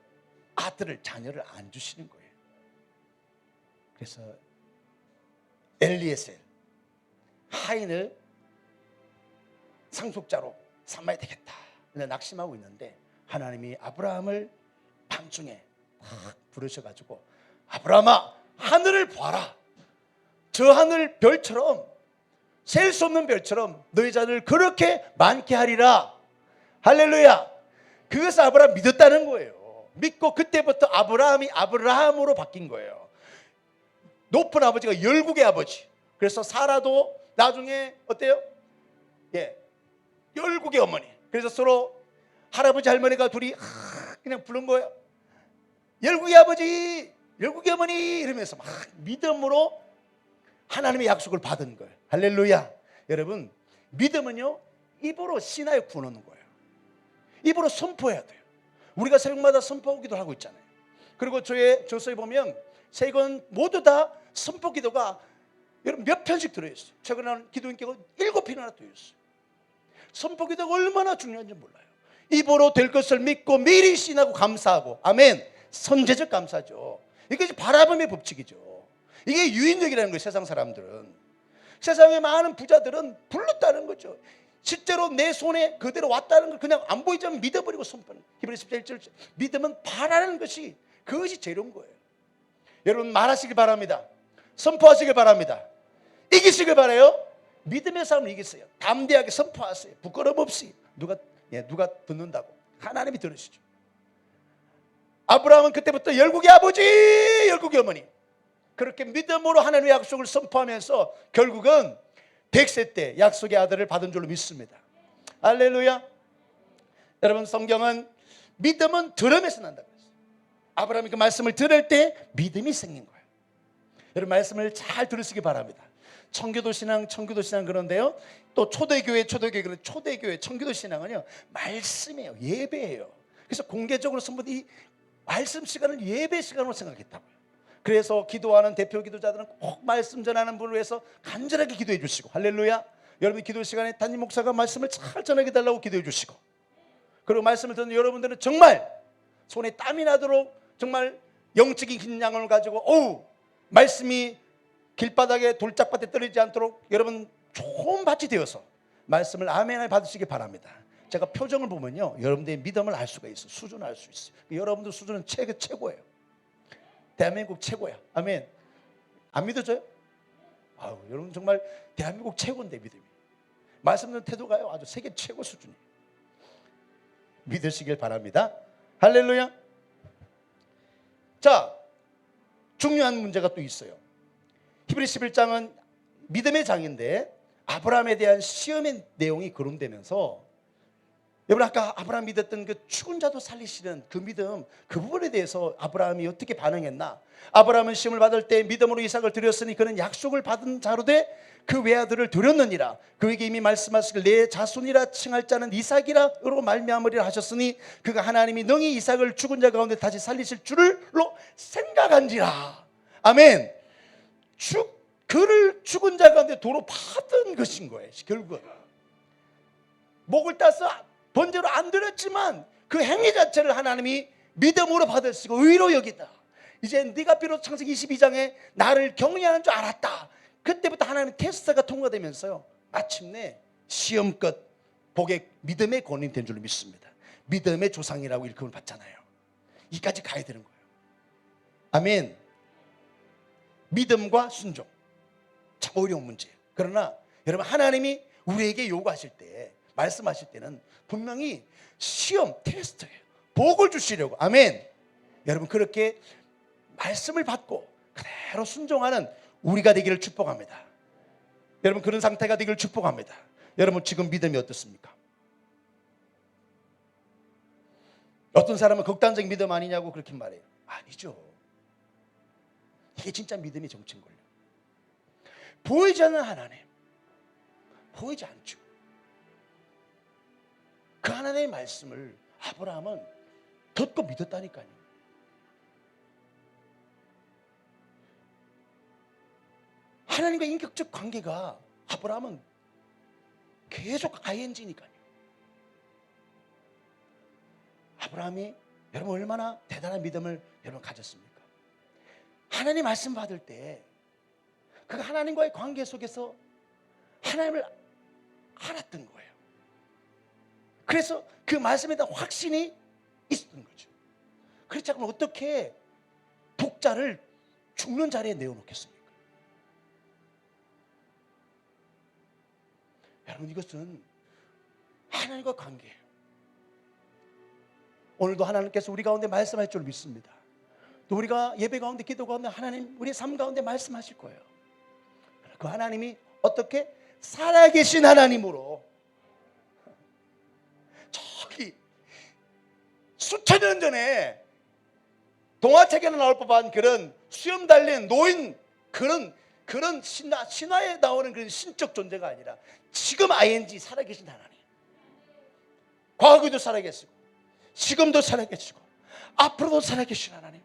Speaker 3: 아들을, 자녀를 안 주시는 거예요. 그래서 엘리에셀, 하인을 상속자로 삼아야 되겠다. 근데 낙심하고 있는데 하나님이 아브라함을 밤중에 딱 부르셔가지고 아브라함아, 하늘을 봐라. 저 하늘 별처럼, 셀 수 없는 별처럼 너희 자녀를 그렇게 많게 하리라. 할렐루야. 그것을 아브라함 믿었다는 거예요. 믿고 그때부터 아브라함이 아브라함으로 바뀐 거예요. 높은 아버지가 열국의 아버지. 그래서 사라도 나중에 어때요? 예, 열국의 어머니. 그래서 서로 할아버지 할머니가 둘이 그냥 부른 거예요. 열국의 아버지, 열국의 어머니 이러면서 막 믿음으로 하나님의 약속을 받은 거예요. 할렐루야. 여러분, 믿음은요 입으로 신하에 구하는 거예요. 입으로 선포해야 돼요. 우리가 새벽마다 선포 기도를 하고 있잖아요. 그리고 저의 저서에 보면 세 권 모두 다 선포 기도가 여러분 몇 편씩 들어있어요. 최근에 기도 인기가 7편이나 들어있어요. 선포 기도가 얼마나 중요한지 몰라요. 입으로 될 것을 믿고 미리 신하고 감사하고. 아멘. 선제적 감사죠. 이것이 바라봄의 법칙이죠. 이게 유인력이라는 거예요. 세상 사람들은. 세상의 많은 부자들은 불렀다는 거죠. 실제로 내 손에 그대로 왔다는 걸 그냥 안 보이지만 믿어버리고 선포하는. 히브리서 11절 믿음은 바라는 것이 그것이 재료인 거예요. 여러분 말하시길 바랍니다. 선포하시길 바랍니다. 이기시길 바라요. 믿음의 삶을 이기세요. 담대하게 선포하세요. 부끄럼 없이. 누가 듣는다고. 하나님이 들으시죠. 아브라함은 그때부터 열국의 아버지, 열국의 어머니. 그렇게 믿음으로 하나님의 약속을 선포하면서 결국은 100세 때 약속의 아들을 받은 줄로 믿습니다. 할렐루야. 여러분 성경은 믿음은 들음에서 난다고 했어요. 아브라함이 그 말씀을 들을 때 믿음이 생긴 거예요. 여러분 말씀을 잘 들으시기 바랍니다. 청교도 신앙 그런데요. 또 초대교회, 청교도 신앙은요. 말씀이에요. 예배예요. 그래서 공개적으로 이 말씀 시간을 예배 시간으로 생각했다고요. 그래서 기도하는 대표 기도자들은 꼭 말씀 전하는 분을 위해서 간절하게 기도해 주시고. 할렐루야. 여러분 기도 시간에 담임 목사가 말씀을 잘 전하게 달라고 기도해 주시고. 그리고 말씀을 듣는 여러분들은 정말 손에 땀이 나도록 정말 영적인 긴장을 가지고 말씀이 길바닥에 돌짝밭에 떨어지지 않도록 여러분 좋은 밭이 되어서 말씀을 아멘을 받으시기 바랍니다. 제가 표정을 보면요 여러분들의 믿음을 알 수가 있어요. 수준을 알 수 있어요. 여러분들 수준은 최고예요. 대한민국 최고야. 아멘. 안 믿어져요? 여러분 정말 대한민국 최고인데 믿음이. 말씀 듣는 태도가요 아주 세계 최고 수준이에요. 믿으시길 바랍니다. 할렐루야. 자, 중요한 문제가 또 있어요. 히브리 11장은 믿음의 장인데 아브라함에 대한 시험의 내용이 거론되면서 여러분 아까 아브라함 믿었던 그 죽은 자도 살리시는 그 믿음, 그 부분에 대해서 아브라함이 어떻게 반응했나. 아브라함은 시험을 받을 때 믿음으로 이삭을 드렸으니 그는 약속을 받은 자로 돼 그 외아들을 드렸느니라. 그에게 이미 말씀하시길 내 자손이라 칭할 자는 이삭이라로 말미암으리라 하셨으니 그가 하나님이 능히 이삭을 죽은 자 가운데 다시 살리실 줄로 생각한지라. 아멘. 그를 죽은 자 가운데 도로 받은 것인 거예요. 결국은 목을 따서 번제로 안 드렸지만 그 행위 자체를 하나님이 믿음으로 받으시고 의로 여기다. 이제 네가 비로소 창세기 22장에 나를 경외하는 줄 알았다. 그때부터 하나님 테스트가 통과되면서요 마침내 시험껏 복의 믿음의 권인이 된 줄로 믿습니다. 믿음의 조상이라고 일컬음을 받잖아요. 이까지 가야 되는 거예요. 아멘. 믿음과 순종 참 어려운 문제예요. 그러나 여러분 하나님이 우리에게 요구하실 때 말씀하실 때는 분명히 시험, 테스트예요. 복을 주시려고. 아멘. 여러분 그렇게 말씀을 받고 그대로 순종하는 우리가 되기를 축복합니다. 여러분 그런 상태가 되기를 축복합니다. 여러분 지금 믿음이 어떻습니까? 어떤 사람은 극단적인 믿음 아니냐고 그렇게 말해요. 아니죠. 이게 진짜 믿음의 정체인걸요. 보이지 않는 하나님, 보이지 않죠. 그 하나님의 말씀을 아브라함은 듣고 믿었다니까요. 하나님과 인격적 관계가 아브라함은 계속 ING니까요. 아브라함이 여러분 얼마나 대단한 믿음을 여러분 가졌습니까? 하나님 말씀 받을 때 그 하나님과의 관계 속에서 하나님을 알았던 거예요. 그래서 그 말씀에 대한 확신이 있었던 거죠. 그렇지 않으면 어떻게 독자를 죽는 자리에 내어놓겠습니까? 여러분 이것은 하나님과 관계예요. 오늘도 하나님께서 우리 가운데 말씀할 줄 믿습니다. 또 우리가 예배 가운데 기도 가운데 하나님 우리 삶 가운데 말씀하실 거예요. 그 하나님이 어떻게 살아계신 하나님으로 저기 수천 년 전에 동화책에나 나올 법한 그런 수염 달린 노인 그런 신화에 나오는 그런 신적 존재가 아니라 지금 ING 살아계신 하나님. 과거에도 살아계시고 지금도 살아계시고 앞으로도 살아계신 하나님.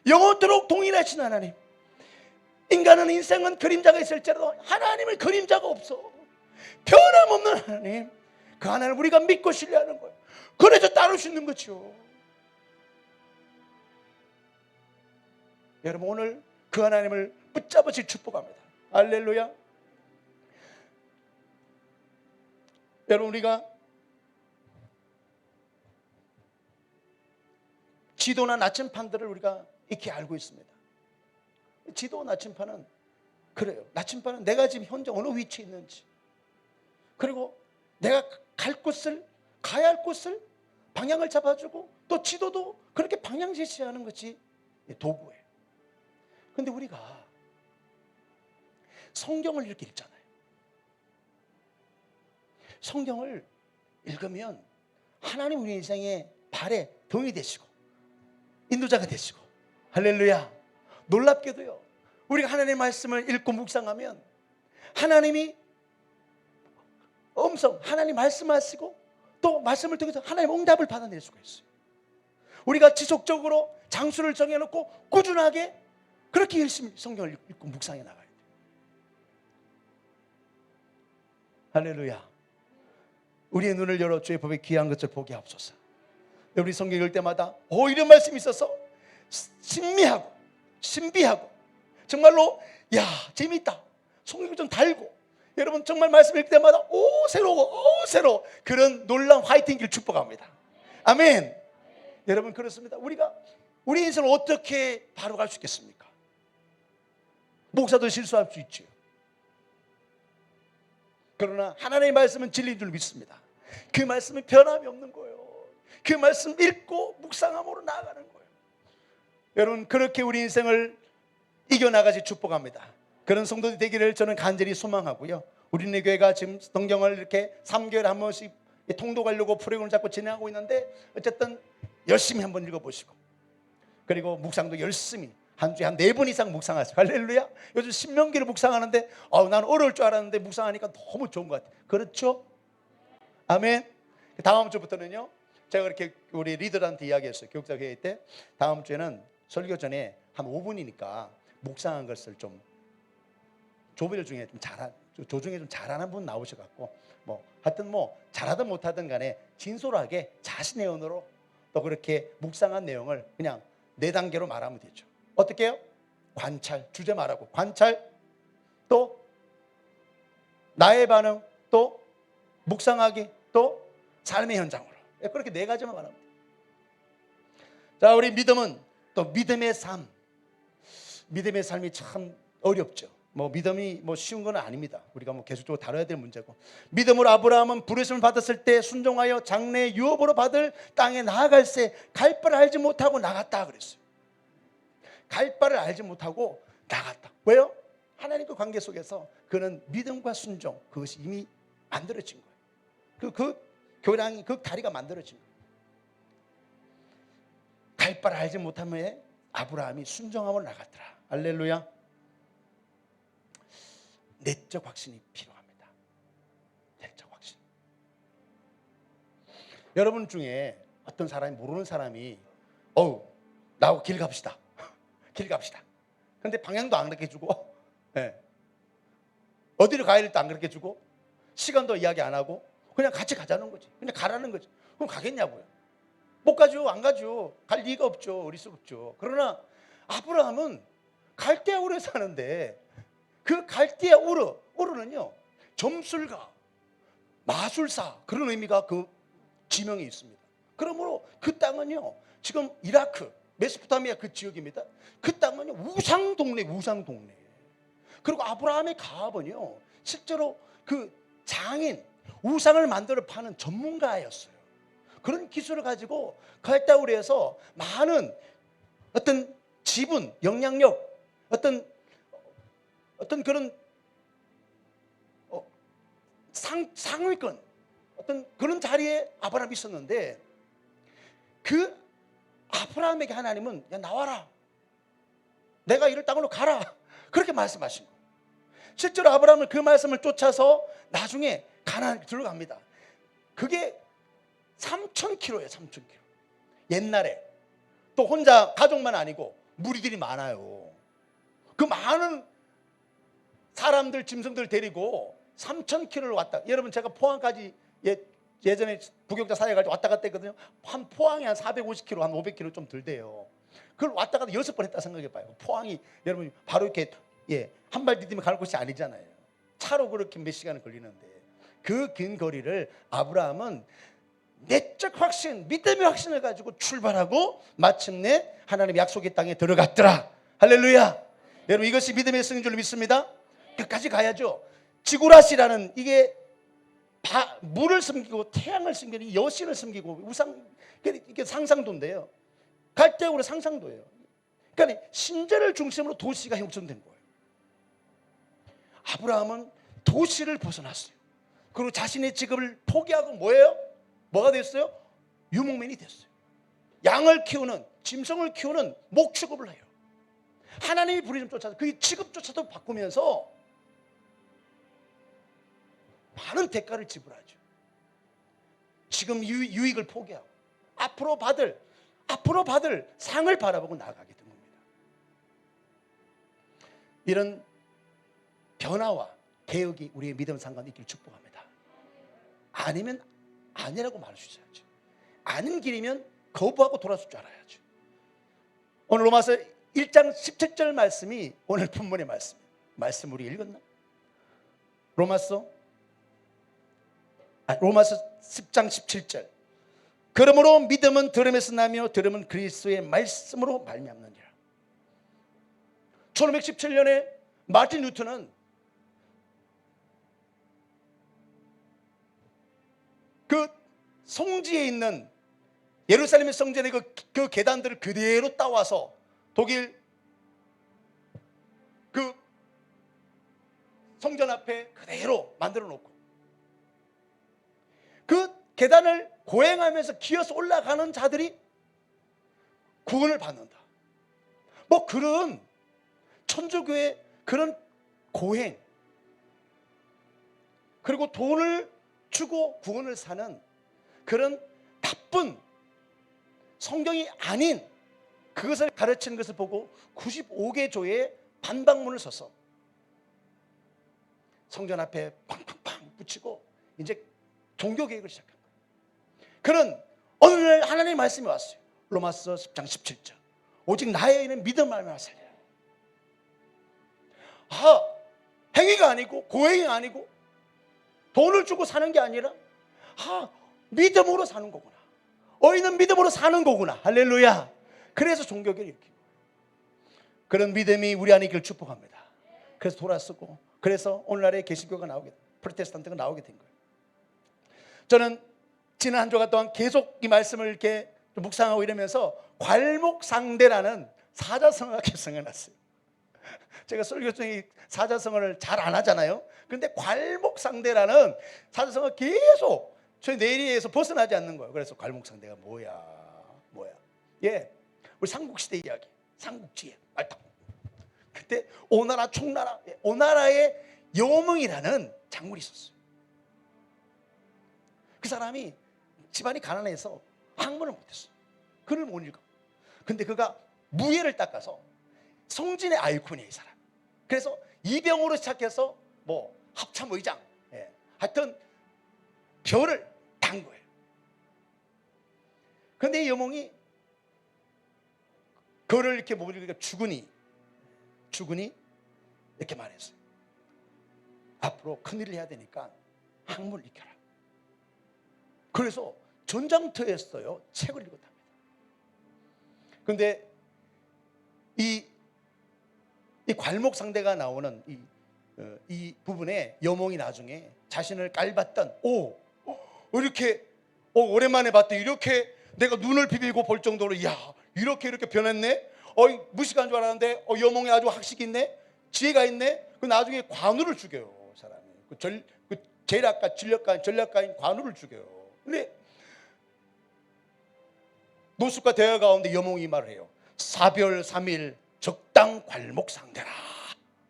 Speaker 3: 영원토록 동일하신 하나님. 인간은 인생은 그림자가 있을지라도 하나님의 그림자가 없어. 변함없는 하나님. 그 하나님을 우리가 믿고 신뢰하는 거예요. 그래서 따를 수 있는 거죠. 여러분 오늘 그 하나님을 붙잡으시 축복합니다. 할렐루야. 여러분 우리가 지도나 나침판들을 우리가 익히 알고 있습니다. 지도 나침판은 그래요. 나침판은 내가 지금 현재 어느 위치에 있는지, 그리고 내가 갈 곳을, 가야 할 곳을 방향을 잡아주고, 또 지도도 그렇게 방향 제시하는 것이 도구예요. 그런데 우리가 성경을 이렇게 읽잖아요. 성경을 읽으면 하나님 우리 인생의 발에 등이 되시고 인도자가 되시고, 할렐루야. 놀랍게도요, 우리가 하나님의 말씀을 읽고 묵상하면 하나님이 하나님 말씀하시고 또 말씀을 통해서 하나님의 응답을 받아낼 수가 있어요. 우리가 지속적으로 장수를 정해놓고 꾸준하게 그렇게 열심히 성경을 읽고 묵상해 나가야 돼요. 할렐루야. 우리의 눈을 열어 주의 법의 귀한 것을 보게 하옵소서. 우리 성경 읽을 때마다 이런 말씀이 있어서 신비하고 정말로 재밌다. 성경이 좀 달고, 여러분 정말 말씀 읽을 때마다 새로워 그런 놀라운 화이팅길 축복합니다. 아멘. 여러분 그렇습니다. 우리가 우리 인생을 어떻게 바로 갈 수 있겠습니까? 목사도 실수할 수 있죠. 그러나 하나님의 말씀은 진리인 줄 믿습니다. 그 말씀은 변함이 없는 거예요. 그 말씀 읽고 묵상함으로 나아가는 거예요. 여러분 그렇게 우리 인생을 이겨나가지 축복합니다. 그런 성도들이 되기를 저는 간절히 소망하고요. 우리네 교회가 지금 성경을 이렇게 3개월에 한 번씩 통도 가려고 프로그램을 잡고 진행하고 있는데, 어쨌든 열심히 한번 읽어보시고, 그리고 묵상도 열심히 한 주에 한 4번 이상 묵상하세요. 할렐루야. 요즘 신명기를 묵상하는데 나는 어려울 줄 알았는데 묵상하니까 너무 좋은 것 같아요. 그렇죠? 아멘. 다음 주부터는요, 제가 그렇게 우리 리더한테 이야기했어요. 교육자 회의 때 다음 주에는 설교 전에 한 5분이니까 묵상한 것을 좀 조별 중에 조중에 좀 잘하는 분 나오셔갖고 하여튼 잘하든 못하든 간에 진솔하게 자신의 언어로 또 그렇게 묵상한 내용을 그냥 4단계로 말하면 되죠. 어떻게 해요? 관찰, 주제 말하고 관찰, 또 나의 반응, 또 묵상하기, 또 삶의 현장으로, 그렇게 4가지만 말하면 돼요. 자, 우리 믿음은 또 믿음의 삶이 참 어렵죠. 뭐 믿음이 뭐 쉬운 건 아닙니다. 우리가 뭐 계속적으로 다뤄야 될 문제고. 믿음으로 아브라함은 부르심을 받았을 때 순종하여 장래의 유업으로 받을 땅에 나아갈새 갈 바를 알지 못하고 나갔다 그랬어요. 갈 바를 알지 못하고 나갔다. 왜요? 하나님과 관계 속에서 그는 믿음과 순종, 그것이 이미 만들어진 거예요. 그 교량이, 그 다리가 만들어진 거예요. 갈 바를 알지 못함에 아브라함이 순종함으로 나갔더라. 할렐루야. 내적 확신이 필요합니다. 내적 확신. 여러분 중에 어떤 사람이, 모르는 사람이 나하고 길 갑시다. 길 갑시다. 근데 방향도 안 그렇게 주고, 어디로 가야 될지 안 그렇게 주고, 시간도 이야기 안 하고 그냥 같이 가자는 거지. 그냥 가라는 거지. 그럼 가겠냐고요? 못 가죠. 안 가죠. 갈 리가 없죠. 어리석죠. 그러나 아브라함은 갈대아우르에 사는데 그 갈대아우르는요, 점술가, 마술사, 그런 의미가 그 지명이 있습니다. 그러므로 그 땅은요, 지금 이라크, 메소포타미아 그 지역입니다. 그 땅은요, 우상 동네. 그리고 아브라함의 가업은요, 실제로 그 장인, 우상을 만들어 파는 전문가였어요. 그런 기술을 가지고 갈대아우르에서 많은 어떤 지분, 영향력, 어떤 그런 상위권, 어떤 그런 자리에 아브라함이 있었는데, 그 아브라함에게 하나님은 야, 나와라, 내가 이를 땅으로 가라, 그렇게 말씀하신 거예요. 실제로 아브라함은 그 말씀을 쫓아서 나중에 가나안 들어갑니다. 그게 3,000km예요. 3,000km. 옛날에 또 혼자, 가족만 아니고 무리들이 많아요. 그 많은 사람들, 짐승들 데리고 3,000km를 왔다. 여러분, 제가 포항까지 예전에 부교육자 사회 갈 때 왔다 갔다 했거든요. 한 포항이 한 450km, 한 500km 좀 덜 돼요. 그걸 왔다 갔다 6번 했다 생각해 봐요. 포항이 여러분 바로 이렇게 한 발 디디면 갈 곳이 아니잖아요. 차로 그렇게 몇 시간을 걸리는데, 그 긴 거리를 아브라함은 내적 확신, 믿음의 확신을 가지고 출발하고 마침내 하나님의 약속의 땅에 들어갔더라. 할렐루야. 여러분, 이것이 믿음의 승인 줄 믿습니다. 끝까지 가야죠. 지구라시라는 이게 물을 숨기고 태양을 숨기고 여신을 숨기고 우상, 이게 상상도인데요. 갈대아우르 상상도예요. 그러니까 신전을 중심으로 도시가 형성된 거예요. 아브라함은 도시를 벗어났어요. 그리고 자신의 직업을 포기하고 뭐가 됐어요? 유목민이 됐어요. 양을 키우는, 짐승을 키우는 목축업을 해요. 하나님이 부르심 쫓아서 그 직업조차도 바꾸면서 많은 대가를 지불하죠. 지금 유익을 포기하고 앞으로 받을 상을 바라보고 나아가게 된 겁니다. 이런 변화와 개혁이 우리의 믿음 상관에 있기를 축복합니다. 아니면 아니라고 말해주셔야죠. 아닌 길이면 거부하고 돌아설 줄 알아야죠. 오늘 로마서 1장 17절 말씀이 오늘 본문의 말씀 우리 읽었나? 로마서 10장 17절. 그러므로 믿음은 들음에서 나며 들음은 그리스도의 말씀으로 말미암느니라. 1517년에 마틴 루터는 그 성지에 있는 예루살렘의 성전의 그 계단들을 그대로 따와서 독일 그 성전 앞에 그대로 만들어 놓고 그 계단을 고행하면서 기어서 올라가는 자들이 구원을 받는다. 뭐 그런 천주교의 그런 고행, 그리고 돈을 주고 구원을 사는 그런 나쁜 성경이 아닌 그것을 가르치는 것을 보고 95개 교회에 반박문을 써서 성전 앞에 팡팡팡 붙이고 이제 종교 개혁을 시작한 거예요. 그런 어느 날 하나님의 말씀이 왔어요. 로마서 10장 17절. 오직 나의 의는 믿음 말미암아 살리라. 행위가 아니고 고행이 아니고 돈을 주고 사는 게 아니라 믿음으로 사는 거구나. 의인은 믿음으로 사는 거구나. 할렐루야. 그래서 종교개혁을 일으키고 그런 믿음이 우리 안에 있기를 축복합니다. 그래서 돌아서고, 그래서 오늘날의 개신교가 나오게, 프로테스탄트가 나오게 된 거예요. 저는 지난 한 주간 동안 계속 이 말씀을 이렇게 좀 묵상하고 이러면서 괄목상대라는 사자성어가 계속 생각났어요. 제가 설교 중에 사자성어를 잘 안 하잖아요. 그런데 괄목상대라는 사자성어가 계속 저희 뇌리에서 벗어나지 않는 거예요. 그래서 괄목상대가 뭐야. 예, 우리 삼국시대 이야기, 삼국지에 말타. 그때 오나라 총나라, 오나라의 여몽이라는 장군이 있었어요. 그 사람이 집안이 가난해서 학문을 못했어요. 글을 못 읽어. 근데 그가 무예를 닦아서 성진의 아이콘이에요, 이 사람. 그래서 이병으로 시작해서 뭐 합참의장, 하여튼 별을 단 거예요. 그런데 이 여몽이 글을 이렇게 못 읽으니까 주군이 이렇게 말했어요. 앞으로 큰일을 해야 되니까 학문을 익혀라. 그래서 전장터에서요 책을 읽었답니다. 그런데 이 괄목상대가 나오는 이 부분에 여몽이 나중에 자신을 깔봤던 이렇게 오랜만에 봤더니 이렇게 내가 눈을 비비고 볼 정도로 야 이렇게 변했네. 무식한 줄 알았는데 여몽이 아주 학식이 있네, 지혜가 있네. 그 나중에 관우를 죽여요, 사람이. 그 제략가, 전략가인 관우를 죽여요. 근데 노숙과 대화 가운데 여몽이 말을 해요. 사별 3일 적당 괄목상대라.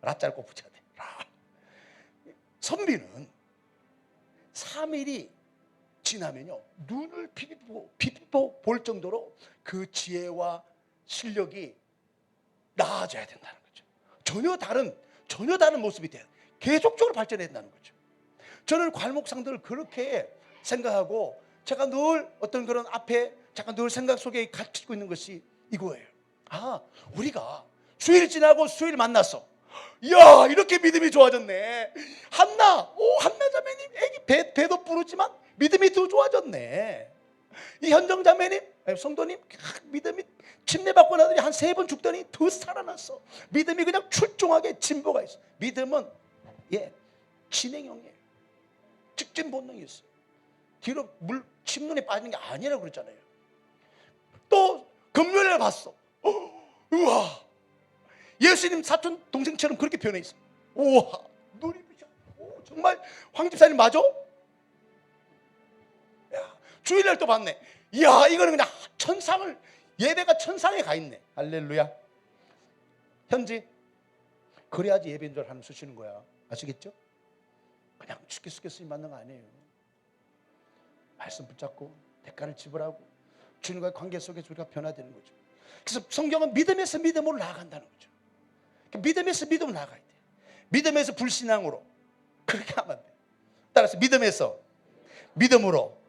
Speaker 3: 라짜를 꼭 붙여야 돼. 라. 선비는 3일이 지나면요 눈을 비비고 볼 정도로 그 지혜와 실력이 나아져야 된다는 거죠. 전혀 다른 모습이 돼요. 계속적으로 발전해야 된다는 거죠. 저는 괄목상대를 그렇게 생각하고 제가 늘 어떤 그런 앞에 잠깐 늘 생각 속에 갇히고 있는 것이 이거예요. 우리가 수일 지나고 수일 만났어. 이야 이렇게 믿음이 좋아졌네. 한나 자매님 애기 배도 부르지만 믿음이 더 좋아졌네. 이 현정 자매님 성도님 믿음이 침례 받고 나더니 한 3번 죽더니 더 살아났어. 믿음이 그냥 출중하게 진보가 있어. 믿음은 진행형이에요. 직진 본능이 있어요. 뒤로 침눈에 빠지는 게 아니라고 그랬잖아요. 또 금요일에 봤어. 우와 예수님 사촌 동생처럼 그렇게 변해 있어. 우와 눈이 비쳐. 정말 황 집사님 맞아? 야, 주일날 또 봤네. 이야 이거는 그냥 예배가 천상에 가 있네. 할렐루야. 현지 그래야지 예배인 줄 하면 쓰시는 거야. 아시겠죠? 그냥 쉽게 스님 만난 거 아니에요. 말씀 붙잡고 대가를 지불하고 주님과의 관계 속에서 우리가 변화되는 거죠. 그래서 성경은 믿음에서 믿음으로 나아간다는 거죠. 믿음에서 믿음으로 나아가야 돼요. 믿음에서 불신앙으로 그렇게 하면 안 돼요. 따라서 믿음에서 믿음으로.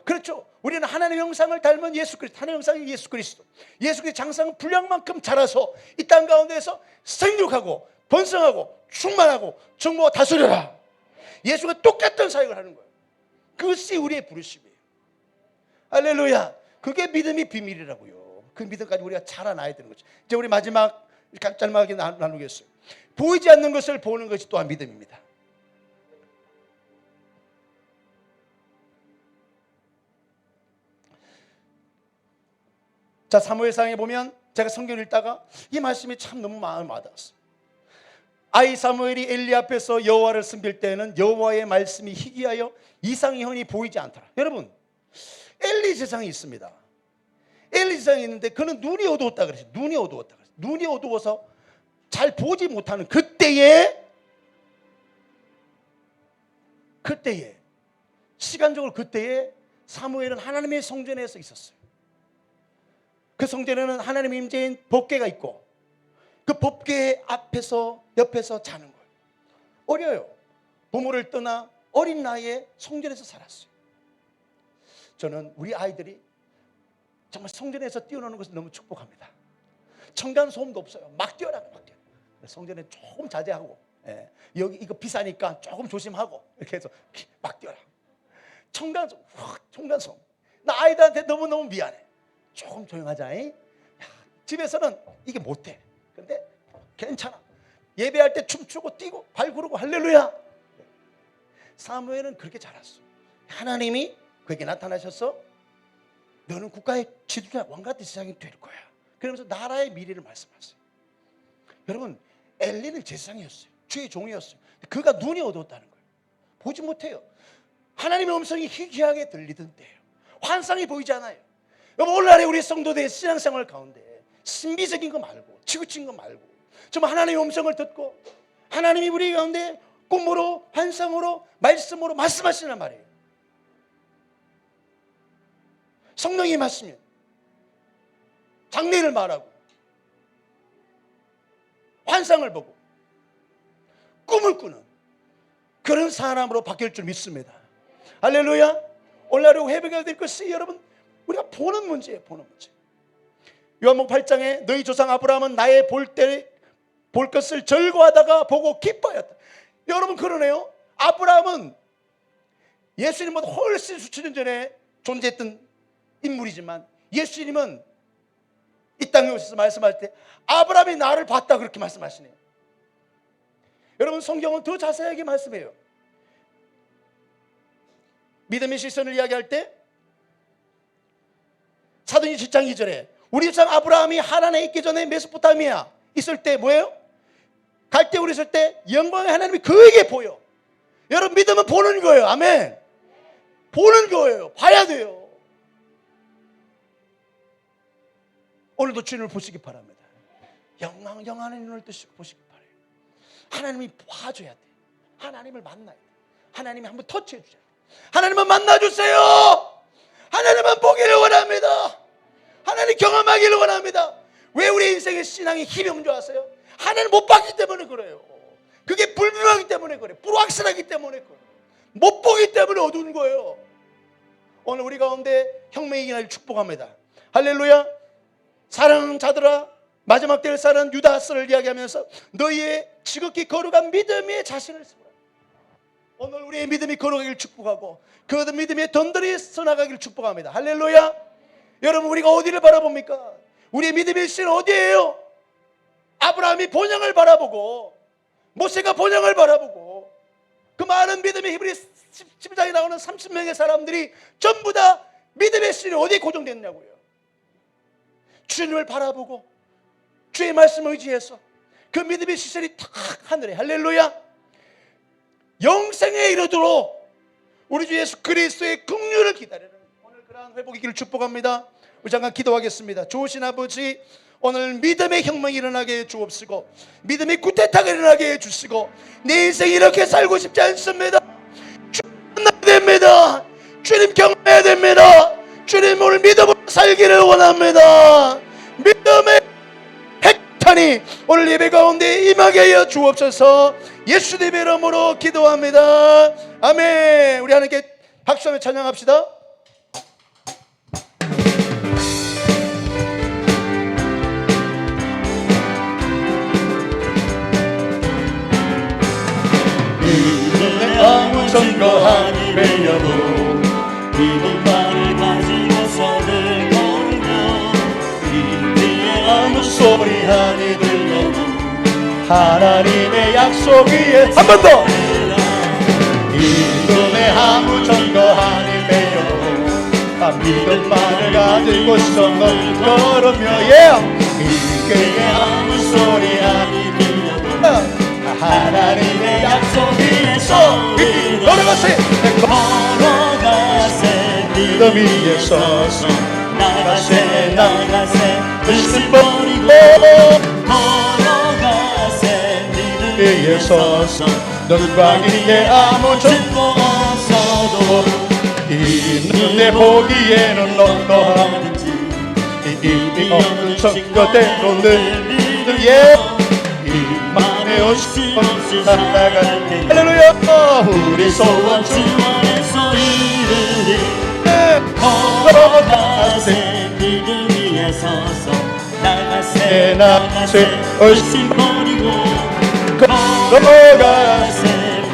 Speaker 3: 그렇죠. 우리는 하나님의 형상을 닮은 예수 그리스도, 하나님의 형상이 예수 그리스도. 예수 그리스도 장성은 분량만큼 자라서 이 땅 가운데에서 생육하고 번성하고 충만하고 정보가 다스려라. 예수가 똑같은 사역을 하는 거예요. 그것이 우리의 부르심이에요. 할렐루야. 그게 믿음이 비밀이라고요. 그 믿음까지 우리가 자라나야 되는 거죠. 이제 우리 마지막 짤막하게 나누겠어요. 보이지 않는 것을 보는 것이 또한 믿음입니다. 자, 사무엘상에 보면 제가 성경을 읽다가 이 말씀이 참 너무 마음에 와닿았어요. 아이 사무엘이 엘리 앞에서 여호와를 섬길 때에는 여호와의 말씀이 희귀하여 이상이 흔히 보이지 않더라. 여러분, 엘리 세상이 있습니다. 엘리 세상이 있는데 그는 눈이 어두웠다 그랬어요. 눈이 어두워서 잘 보지 못하는 그때에 시간적으로 그때에 사무엘은 하나님의 성전에서 있었어요. 그 성전에는 하나님의 임재인 법궤가 있고 그 법궤 옆에서 자는 거예요. 어려요. 부모를 떠나 어린 나이에 성전에서 살았어요. 저는 우리 아이들이 정말 성전에서 뛰어노는 것을 너무 축복합니다. 층간 소음도 없어요. 막 뛰어라. 성전에 조금 자제하고, 여기 이거 비싸니까 조금 조심하고 이렇게 해서 막 뛰어라. 층간 소음. 나 아이들한테 너무너무 미안해. 조금 조용하자. 집에서는 이게 못해. 근데 괜찮아. 예배할 때 춤추고 뛰고 발 구르고 할렐루야. 사무엘은 그렇게 자랐어. 하나님이 그에게 나타나셔서 너는 국가의 지도자, 왕같은 제사장이 될 거야. 그러면서 나라의 미래를 말씀하세요. 여러분, 엘리는 제사장이었어요. 주의 종이었어요. 그가 눈이 어두웠다는 거예요. 보지 못해요. 하나님의 음성이 희귀하게 들리던데요. 환상이 보이지 않아요. 여러분, 오늘날에 우리 성도들의 신앙생활 가운데 신비적인 거 말고 치우친 거 말고 정말 하나님의 음성을 듣고 하나님이 우리 가운데 꿈으로 환상으로 말씀으로 말씀하시는 말이에요. 성령이 임하시면 장래를 말하고 환상을 보고 꿈을 꾸는 그런 사람으로 바뀔 줄 믿습니다. 할렐루야. 오늘날 회개가 될 것이 여러분 우리가 보는 문제예요. 보는 문제. 요한복음 8장에 너희 조상 아브라함은 나의 볼 것을 절거하다가 보고 기뻐하였다. 여러분 그러네요. 아브라함은 예수님보다 훨씬 수천 년 전에 존재했던 인물이지만 예수님은 이 땅에 오셔서 말씀할 때 아브라함이 나를 봤다 그렇게 말씀하시네요. 여러분 성경은 더 자세하게 말씀해요. 믿음의 실선을 이야기할 때 사도행전 7장 2절에 우리 조상 아브라함이 하란에 있기 전에 메소포타미아 있을 때 뭐예요? 갈대우르 있을 때 영광의 하나님이 그에게 보여. 여러분 믿음은 보는 거예요. 아멘. 보는 거예요. 봐야 돼요. 오늘도 주님을 보시기 바랍니다. 영원한 눈을 뜨시고 보시기 바라요. 하나님이 봐줘야 돼. 하나님을 만나야 돼. 하나님이 한번 터치해 주셔야 돼. 하나님은 만나주세요. 하나님은 보기를 원합니다. 하나님 경험하기를 원합니다. 왜 우리 인생의 신앙이 힘이 없는 줄 아세요? 하나님 못 봤기 때문에 그래요. 그게 불분명하기 때문에 그래요. 불확실하기 때문에 그래요. 못 보기 때문에 어두운 거예요. 오늘 우리 가운데 혁명이 일어나길 축복합니다. 할렐루야. 사랑하는 자들아 마지막 때를 사는 유다스를 이야기하면서 너희의 지극히 거룩한 믿음의 자신을 쓰라. 오늘 우리의 믿음이 거룩하길 축복하고 그 믿음의 던들이 써나가길 축복합니다. 할렐루야. 여러분 우리가 어디를 바라봅니까? 우리의 믿음의 실은 어디예요? 아브라함이 본향을 바라보고 모세가 본향을 바라보고 그 많은 믿음의 히브리 10장에 나오는 30명의 사람들이 전부 다 믿음의 실이 어디에 고정됐냐고요. 주님을 바라보고 주의 말씀을 의지해서 그 믿음의 시설이 탁 하늘에 할렐루야 영생에 이르도록 우리 주 예수 그리스도의 긍휼을 기다리는 오늘 그러한 회복이 있기를 축복합니다. 우리 잠깐 기도하겠습니다. 좋으신 아버지 오늘 믿음의 혁명이 일어나게 해 주옵시고 믿음의 구태타가 일어나게 해 주시고 내 인생 이렇게 살고 싶지 않습니다. 주님 만나야 됩니다. 주님 경험해야 됩니다. 주님 오늘 믿음으로 살기를 원합니다. 믿음의 핵탄이 오늘 예배 가운데 임하게 하여 주옵소서. 예수님의 이름으로 기도합니다. 아멘. 우리 하나님께 박수하며 찬양합시다.
Speaker 4: 믿음의 아무 증거한 이배여도 믿음만을 가지고서는 걸으며 이때의 아무 소리 아니 들려도 하나님의 약속 위에 한 번 더 믿음의 아무 증거한 이배여도 믿음만을 가지고서는 걸으며 이때의 아무 소리 아니 들려도 하나님의 약속 위에서 걸어가세 믿음 위에 서서 나가세 의심 버리고 걸어가세 믿음 위에 서서 눈과 귀에 아무 증거 없어도 이 눈에 보기에는 어떠하든지 이미 없는 증거대로 늘 믿음에 맘에 오신 살아갈 때 할렐루야 우리 소원 주 안에서 이르리 걸어가세 믿음 위에 서서 나가세 의심 버리고 걸어가세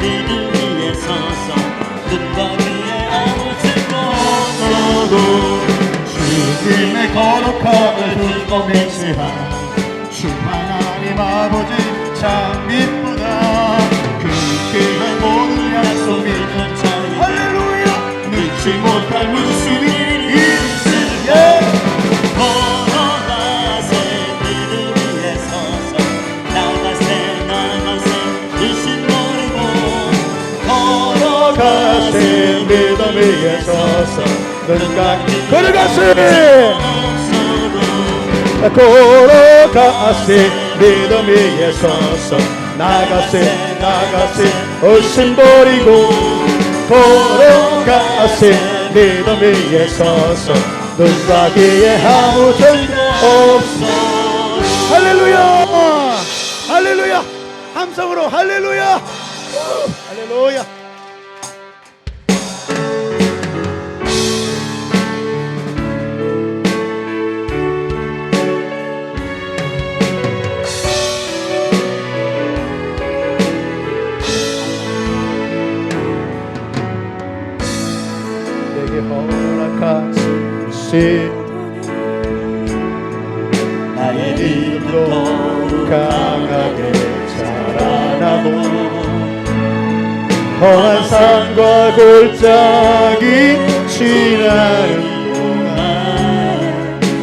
Speaker 4: 믿음 위에 서서 눈과 귀에 아무 증거 없어도 주님의 거룩함을 불고 맹세한 주 하나님 아버지 참 날 무슨 일이 있으랴 걸어가세 믿음 위에 서서 나가세 주신 모르고 걸어가세
Speaker 1: 믿음 위에 서서 눈 감기 걸어가세 걸어가세 믿음 위에 서서 나가세 의심 버리고 걸어가세 믿음 위에 서서 눈 가기에 아무 절도 없어. 할렐루야 할렐루야 함성으로 할렐루야 할렐루야. 내게 허락하신
Speaker 4: 나의
Speaker 1: 믿음도 강하게 자라나고 험한 산과 골짜기 지나는 동안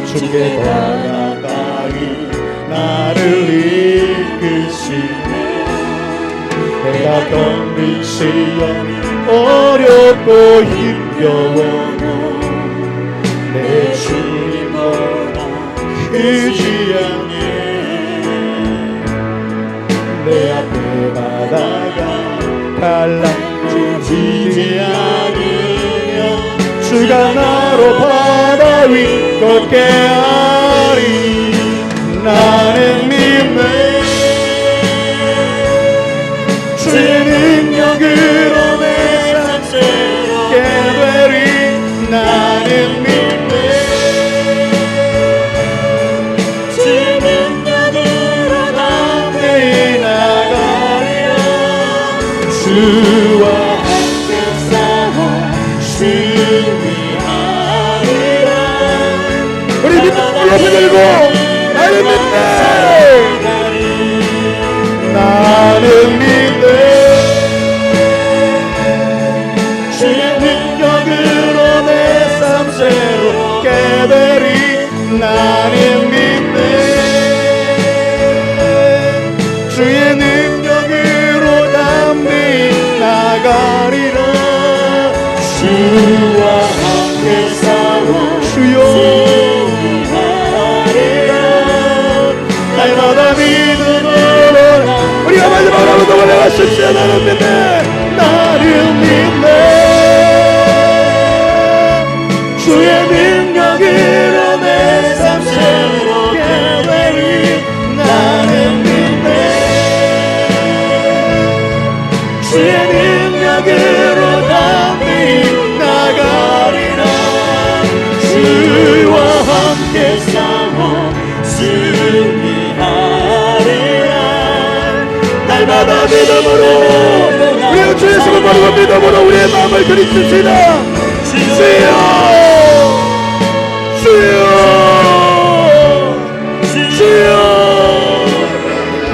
Speaker 1: 주께 다가가기 나를 이끄시네. 내가 견딘 시험이 어렵고 힘겨워도 내 주님보다 크지 않네. 내 앞에 바다가 갈라지지 않으며 주가 나로 바다 위 걷게 하리. 나는 믿네. 주의 능력으로 내 삶 새롭게 되리. 나는 믿네. 주의 능력으로 담대히 나가리라. 주와 함께 싸워 승리하리라. 우리 믿음 높이 들고 나는 믿네. 나는 믿네. 주의 능력으로 내 삶 새롭게 되리. 나는 믿네. 주의 능력으로 담대히 나가리라. 주와 함께 싸워 주여 승리하리라. 날마다 믿음으로 우리가 마지막으로 돌아가 싶지야. 나는 믿네. 나는 믿네. 주의 능력으로 내 삶 새롭게 되리. 나는 믿네. 주의 능력으로 담대히 나가리라. 주와 함께 싸워 승리하리라. 날마다 믿음으로 우리가 주 예수를 바르고 믿음으로 우리의 마음을 들이칩시다. 주여